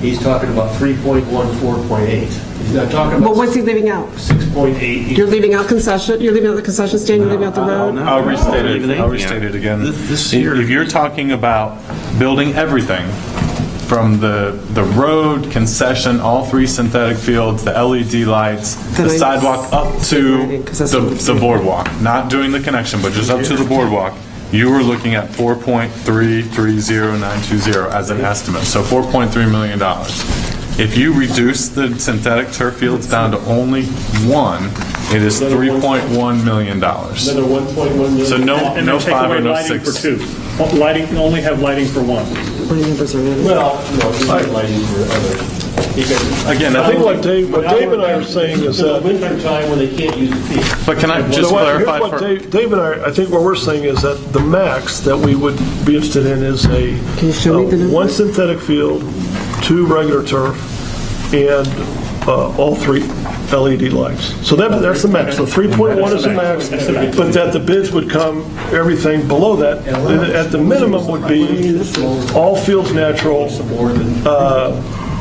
He's talking about 3.1, 4.8. He's not talking But about what's he leaving out? 6.8. You're leaving out concession, you're leaving out the concession stand, you're leaving out the road? I'll restate it again. If you're talking about building everything, from the road, concession, all 3 synthetic fields, the LED lights, the sidewalk up to the boardwalk, not doing the connection, but just up to the boardwalk, you were looking at 4.330920 as an estimate, so $4.3 million. If you reduce the synthetic turf fields down to only 1, it is $3.1 million. Another 1.1 million. So And no then take 5 away or no lighting 6. for 2. Lighting, only have lighting for 1. My numbers are in. Well, no, you need lighting for other. Again, I think what Dave and I are saying is that. Winter time when they can't use the field. But can I just clarify Here's what for... Dave and I think what we're saying is that the max that we would be interested in is Can you show me the numbers? 1 synthetic field, 2 regular turf, and all 3 LED lights. So that's the max. So 3.1 is the max, but that the bids would come, everything below that, at the minimum would be all fields natural,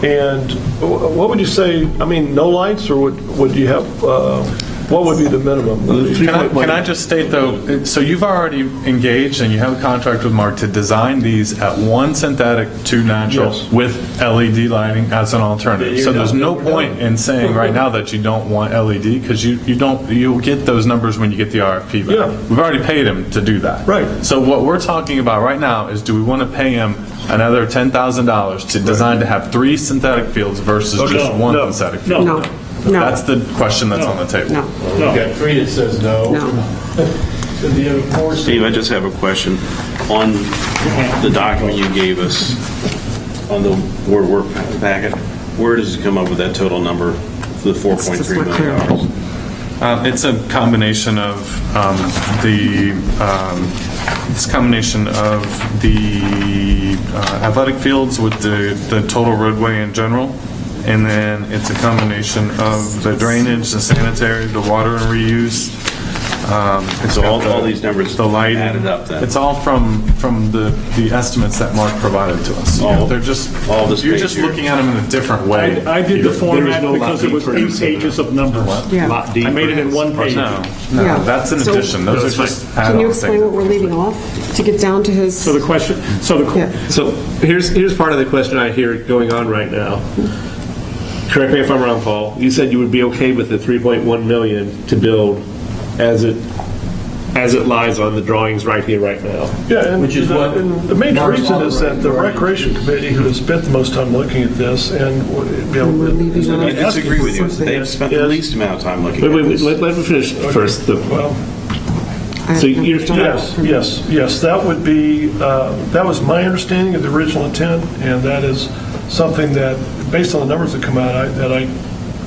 and what would you say, I mean, no lights, or would you have, what would be the minimum? Can I just state, though, so you've already engaged and you have a contract with Mark to design these at 1 synthetic, 2 natural, Yes. with LED lighting as an alternative. So there's no point in saying right now that you don't want LED, because you'll get those numbers when you get the RFP back. Yeah. We've already paid him to do that. Right. So what we're talking about right now is, do we want to pay him another $10,000 to design to have 3 synthetic fields versus just 1 synthetic field? No, no. That's the question that's on the table. No. You got 3 that says no. No. So the other 4 Steve, I just have a question. On the document you gave us, on the board work packet, where does it come up with that total number, the $4.3 million? It's a combination of the athletic fields with the total roadway in general, and then it's a combination of the drainage, the sanitary, the water and reuse. So all these numbers the lighting added up then? It's all from the estimates that Mark provided to us. They're just you're just looking at them in a different way. I did the format no because it was 8 pages of numbers. Yeah. I made it in 1 page. No, Yeah. that's an So- addition. Those are just add-on Can you things. explain what we're leaving off to get down to his? So the question, Yeah. So here's part of the question I hear going on right now. Correct me if I'm wrong, Paul. You said you would be okay with the 3.1 million to build as it lies on the drawings right here, right now. Yeah, and Which is what and the main Mark's reason is that the already- Recreation Committee, who has spent the most time looking at this, and, we're leaving I off disagree with you. something. They've spent the least amount of time looking at Wait, this. let me finish first. well, So you're yes, that would be, that was my understanding of the original intent, and that is something that, based on the numbers that come out,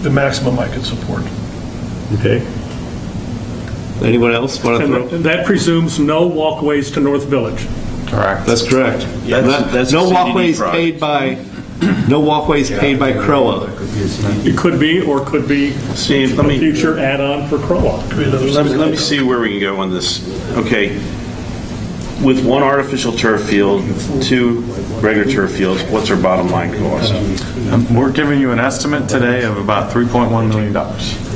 the maximum I could support. Okay. Anyone else want to throw? And that presumes no walkways to North Village. Correct. That's correct. That's a No CDD walkways project. paid by, no walkways paid by CROA. It could be, or could be Steve, a let me future add-on for CROA. let me see where we can go on this. Okay, with 1 artificial turf field, 2 regular turf fields, what's our bottom line cost? We're giving you an estimate today of about $3.1 million.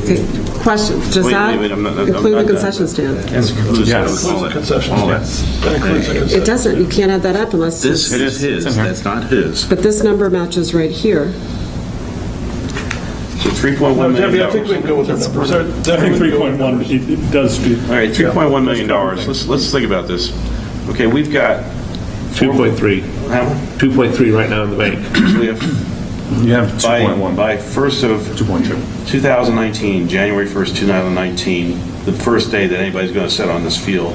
Okay, question, does Wait, that I'm not include the done. concession stand? That's inclusive Yes. of all that. Concession All stand. that. That includes the concession. It doesn't, you can't add that up unless. This It is is. It's in his, here. that's not his. But this number matches right here. So $3.1 No, million. Debbie, I think we can go with the numbers. I think 3.1, it does do. All right, $3.1 million. Let's think about this. Okay, we've got 2.3. how 2.3 right now in the bank. we have You have by 2.1. 1st of 2.2. 2019, January 1st, 2019, the first day that anybody's going to set on this field,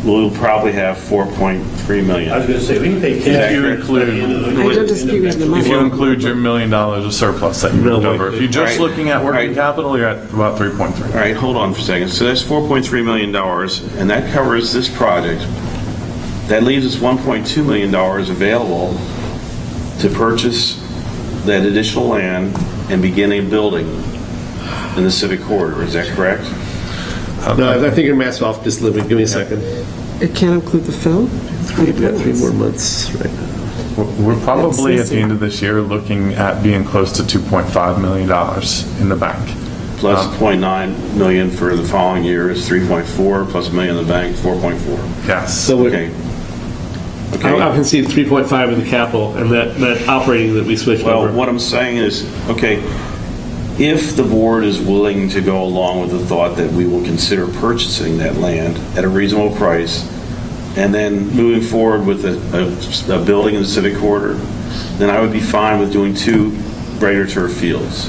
we'll probably have 4.3 million. I was going to say, we can take Is 10 that you correct? include- by the end of the- I don't dispute with the If you money. include your $1 million of surplus that you moved over, if you're just Right. looking at working Right. capital, you're at about 3.3. All right, hold on for a second. So that's $4.3 million, and that covers this project. That leaves us $1.2 million available to purchase that additional land and begin a building in the civic corridor. Is that correct? No, I think your math's off. Just give me a second. It can't include the fill? We've got 3 more months right now. We're probably at the end of this year looking at being close to $2.5 million in the bank. Plus 0.9 million for the following year is 3.4, plus $1 million in the bank, 4.4. Yes. So Okay. I can see 3.5 in the capital and that operating that we switched Well, over. what I'm saying is, okay, if the board is willing to go along with the thought that we will consider purchasing that land at a reasonable price, and then moving forward with a building in the civic corridor, then I would be fine with doing 2 brighter turf fields.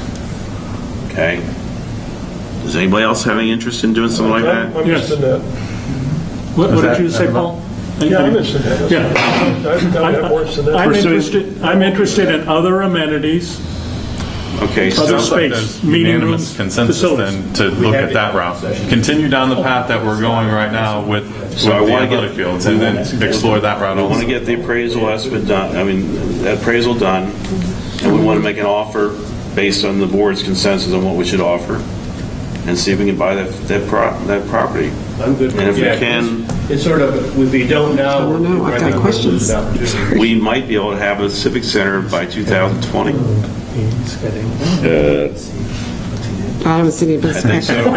Okay? Does anybody else have any interest in doing something like that? I'm interested in that. What did you say, Paul? Yeah, I'm interested in that. Yeah. I have more interest in that. I'm interested in other amenities, Okay, other so space, meeting rooms, Unanimous consensus facilities. then to look at that route. Continue down the path that we're going right now with So I the wanna athletic get- fields and then explore that route I want to also. get the appraisal estimate done, the appraisal done, and we want to make an offer based on the board's consensus on what we should offer, and see if we can buy that property. I'm good with And if we that. can, It's sort of, if we don't now. I don't know, I've got questions. we might be able to have a civic center by 2020. I haven't seen any I think so.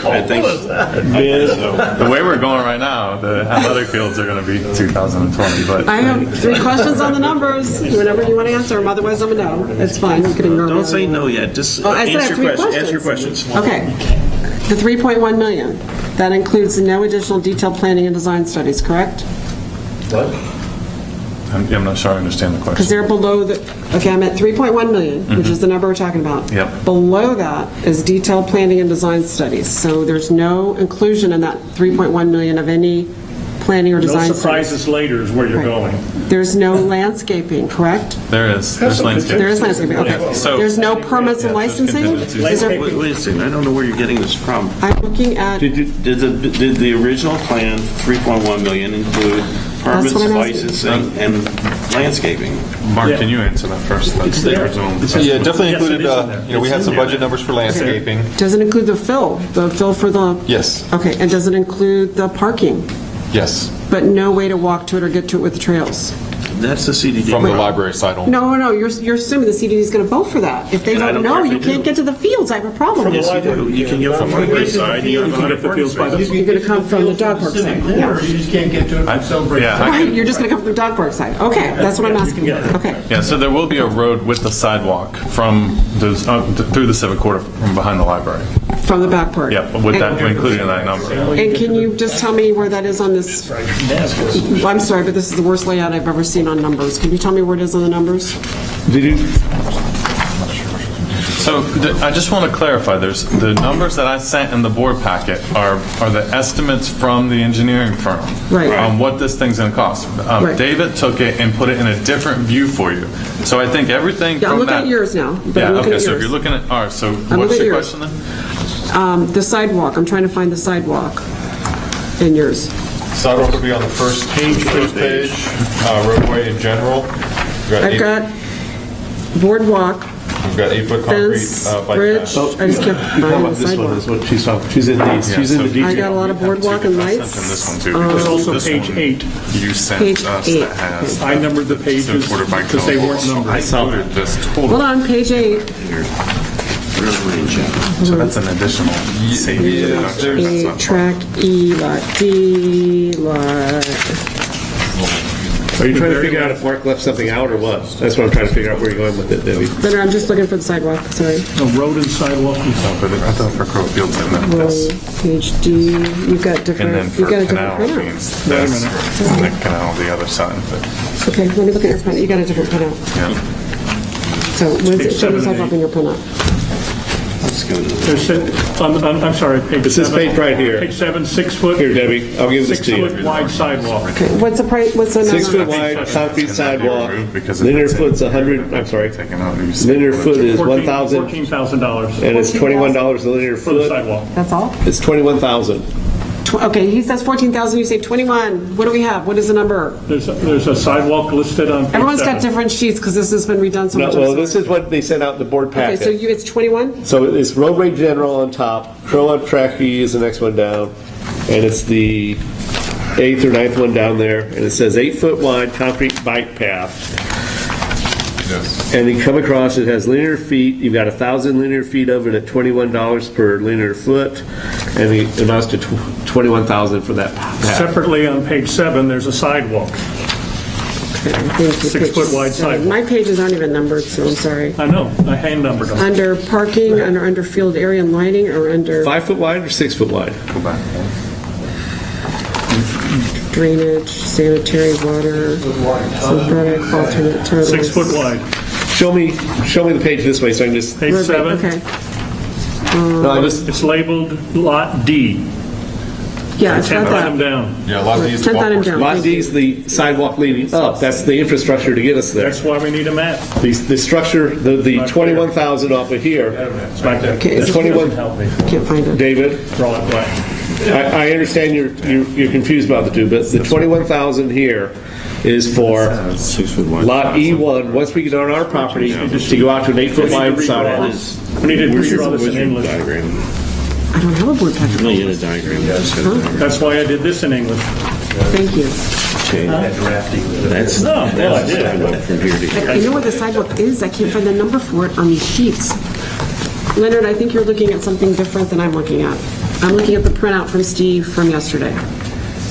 I think so. The way we're going right now, the athletic fields are going to be 2020, but I have 3 questions on the numbers. Whenever you want to answer them, otherwise I'm a no. It's fine, you can ignore me. Don't say no yet, just Oh, I said I have answer 3 questions. questions. Answer questions. Okay. The 3.1 million, that includes no additional detailed planning and design studies, correct? What? I'm not sure I understand the Because question. they're below the, okay, I'm at 3.1 million, which is the number we're talking about. Yep. Below that is detailed planning and design studies. So there's no inclusion in that 3.1 million of any planning or No design studies. surprises later is where you're Right. going. There's no landscaping, correct? There's landscape. There is landscaping, okay. So- There's no permits and licensing? contingencies. Is there- Wait a second, I don't know where you're getting this from. I'm looking at, Did the original plan, 3.1 million, include permits, what I'm asking. licensing, and landscaping? Mark, can you answer that first? That's the original. Yeah, definitely Yes, it included, is in we had some budget numbers for landscaping. does it include the fill for the? Yes, Okay, and does it include the parking, yes, but no way to walk to it or get to it with the trails? That's the CDD. from the problem. library side only. No, you're assuming the CDD is going to vote for that. If they And I don't don't know, care if you they do. can't get to the fields, I have a problem. Yes, you do. You can get from the library side, you can get the fields by the- You're going to come from the dog park side. Yeah. You just can't get to it from Celebrate. Yeah, I Right, can- you're just going to come from the dog park side. Okay, that's what I'm asking. Okay. Yeah, so there will be a road with the sidewalk from through the civic corridor from behind the library. From the back part. Yeah, with that included in that number. And can you just tell me where that is on this? I'm sorry, but this is the worst layout I've ever seen on numbers. Can you tell me where it is on the numbers? So I just want to clarify, there's the numbers that I sent in the board packet are the estimates from the engineering firm Right. on what this thing's going to cost. Right. David took it and put it in a different view for you. So I think everything Yeah, I'm from looking that. at yours now. but Yeah, I'm looking okay, at so if yours. you're looking at, all right, so looking what's at your yours. question then? The sidewalk, I'm trying to find the sidewalk in yours. Sidewalk will be on the first page, roadway in general. I've got boardwalk, We've got 8-foot concrete fence, bike bridge, path. I just kept finding the sidewalk. That's what she's talking, she's in these, she's in the so- detail. I got a lot of boardwalk and I sent lights. him this one too. There's because also this page one 8. You sent Page us 8, that has. I numbered the pages Quarter by because they weren't numbered. I included this total. Hold on, page 8. So that's an additional savings. deduction. That's A, not- track E, lot D, lot, Are you trying to figure out if Mark left something out or what? That's what I'm trying to figure out where you're going with it, Debbie. no, I'm just looking for the sidewalk, sorry. The road and sidewalk. But I thought for Crow Fields I meant Road, this. page D, you've got And then different, for you've got a canal different printout. means this, and then canal the other side. But, Okay, let me look at your printout, you got a different printout. yeah. So, where's it, show me the 7 and sidewalk in your printout. I'm sorry, page 7. It's this page right here. Page 7, 6 foot. Here, Debbie, I'll give this to you. 6 foot wide sidewalk. Okay, what's the price, what's the number? 6 foot wide concrete sidewalk, linear foot's 100, I'm sorry, Taking out new linear foot is 1,000, $14,000 and it's $21 a linear for the foot. sidewalk. That's all? It's 21,000. Okay, he says 14,000, you say 21. What do we have? What is the number? There's a sidewalk listed on page Everyone's got 7. different sheets because this has been redone so No, much. well, this is what they sent out in the board Okay, so packet. it's 21? So it's roadway general on top, CROA track E is the next one down, and it's the 8th or 9th one down there, and it says 8-foot wide concrete bike path. Yes. And you come across, it has linear feet, you've got 1,000 linear feet of it at $21 per linear foot, and it amounts to $21,000 for that path. Separately on page 7, there's a sidewalk. Thank you. 6-foot wide sidewalk. My pages aren't even numbered, so I'm sorry. I know, I hand numbered them. Under parking, under field area and lighting, or under 5-foot wide or 6-foot wide? drainage, sanitary, water, synthetic, alternate totals. 6-foot wide. Show me the page this way so I can just... Page 7. Okay. No, I just... It's labeled Lot D. Yeah, it's got 10th item that. down. Yeah, Lot D is the 10th golf item course. down. Lot D is the sidewalk leading up. That's the infrastructure to get us there. That's why we need a map. The structure, the 21,000 off of here, It's right there. Okay, the is it- 21, Can't find it. David, Draw it black. I understand you're confused about the two, but the 21,000 here is for 6-foot wide. Lot E1, once we get on our property, to go out to an 8-foot wide sidewalk. We need to redraw this in English. Diagram. I don't have a board packet. No, you had a diagram. That's why I did this in English. Thank you. Okay. That's No, well, I the did. sidewalk from here to here. I know where the sidewalk is. I can't find the number for it on these sheets. Leonard, I think you're looking at something different than I'm looking at. I'm looking at the printout from Steve from yesterday.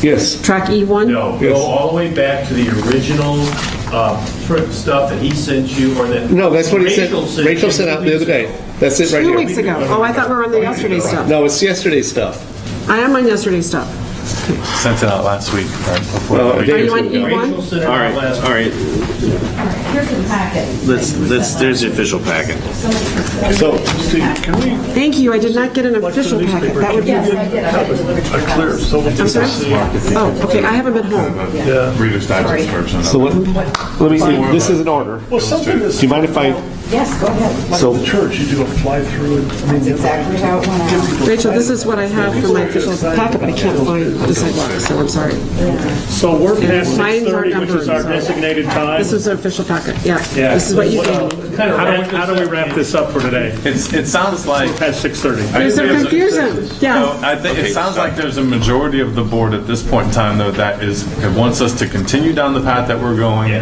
Yes. Track E1? No, go all the way back to the original print stuff that he sent you, or that... No, that's what he said. Rachel Rachel sent out the other day. That's it right 2 here. weeks ago. Oh, I thought we were on the yesterday stuff. No, it's yesterday's stuff. I am on yesterday's stuff. Sent it out last week, right before Well, the a meeting. day Are you or on two ago. Rachel E1? sent it All out right, last all right. Here's the packet. There's the official packet. So, Thank you. I did not get an official packet. That would be... Yes, I did. I did. A clear, so we I'm can sorry? see. Oh, okay. I haven't been home. Yeah. Reader's Digest version of so let me see, this is an order. Well, something Do is, you mind if I, Yes, go ahead. like the church, you do a fly-through. That's exactly how it went out. Rachel, this is what I have for my official packet, but I can't find the sidewalk, so I'm sorry. So we're past Mine's are 6:30, which is our numbered, so- designated time. This is the official packet, yeah. Yeah. This is what you gave me. How do we wrap this up for today? It sounds like... Past 6:30. There's some confusion, So yes. I think it sounds like there's a majority of the board at this point in time, though, that wants us to continue down the path that we're going,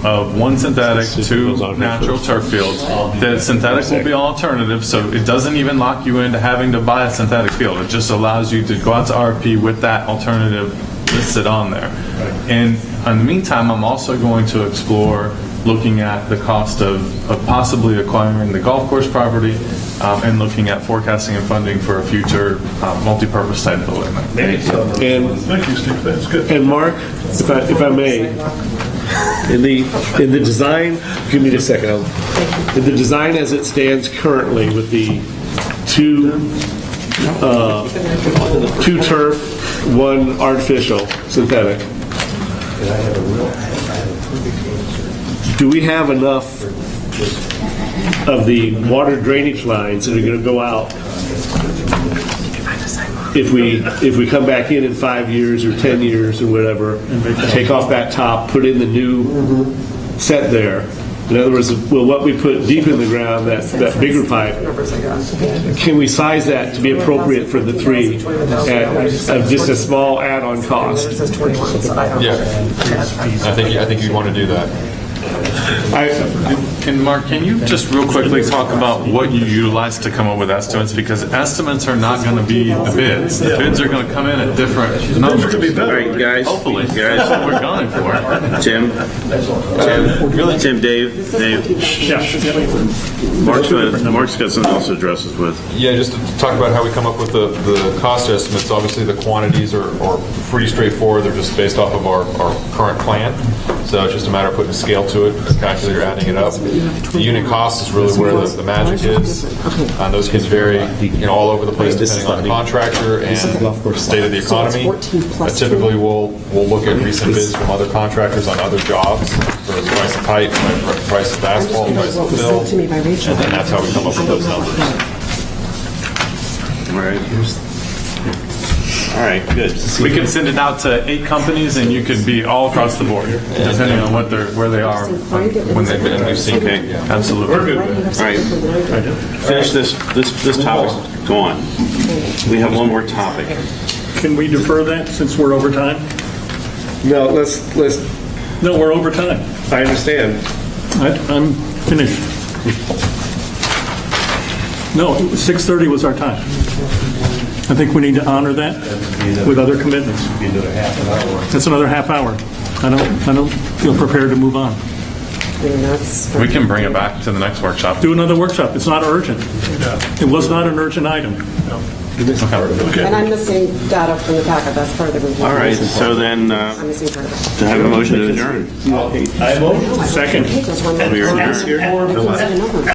of one synthetic, 2 natural turf fields. The synthetic will be alternative, so it doesn't even lock you into having to buy a synthetic field. It just allows you to go out to RFP with that alternative listed on there. And in the meantime, I'm also going to explore looking at the cost of possibly acquiring the golf course property and looking at forecasting and funding for a future multi-purpose type building. and, Thank you, Steve, that's good. and Mark, if I may, in the design, give me just a second. In the design as it stands currently with the 2 turf, 1 artificial synthetic, do we have enough of the water drainage lines that are going to go out if we come back in 5 years or 10 years or whatever, take off that top, put in the new set there? In other words, will what we put deep in the ground, that bigger pipe, can we size that to be appropriate for the 3 at just a small add-on cost? Yeah. I think you'd want to do that. And Mark, can you just real quickly talk about what you utilize to come up with estimates? Because estimates are not going to be the bids. The bids are going to come in at different numbers. All right, guys. Hopefully. Guys. That's what we're going for. Tim, Dave, Mark's got something else to address us with. Yeah, just to talk about how we come up with the cost estimates. Obviously, the quantities are pretty straightforward. They're just based off of our current plan. So it's just a matter of putting a scale to it, the calculator, adding it up. The unit cost is really where the magic is. Those can vary all over the place depending on the contractor and the state of the economy. Typically, we'll look at recent bids from other contractors on other jobs for the price of pipe, price of asphalt, price of fill, and then that's how we come up with those numbers. All right, good. We could send it out to 8 companies, and you could be all across the board, depending on where they are when they've been in UC. Okay. Absolutely. All right, finish this topic. Go on. We have one more topic. Can we defer that since we're over time? No, let's, No, we're over time. I understand. I'm finished. No, 6:30 was our time. I think we need to honor that with other commitments. That's another half hour. I don't feel prepared to move on. We can bring it back to the next workshop. Do another workshop. It's not urgent. It was not an urgent item. And I'm missing data from the packet, that's part of the review. All right, so then, I'm missing part of it. to have a motion to adjourn. Second. We are adjourned.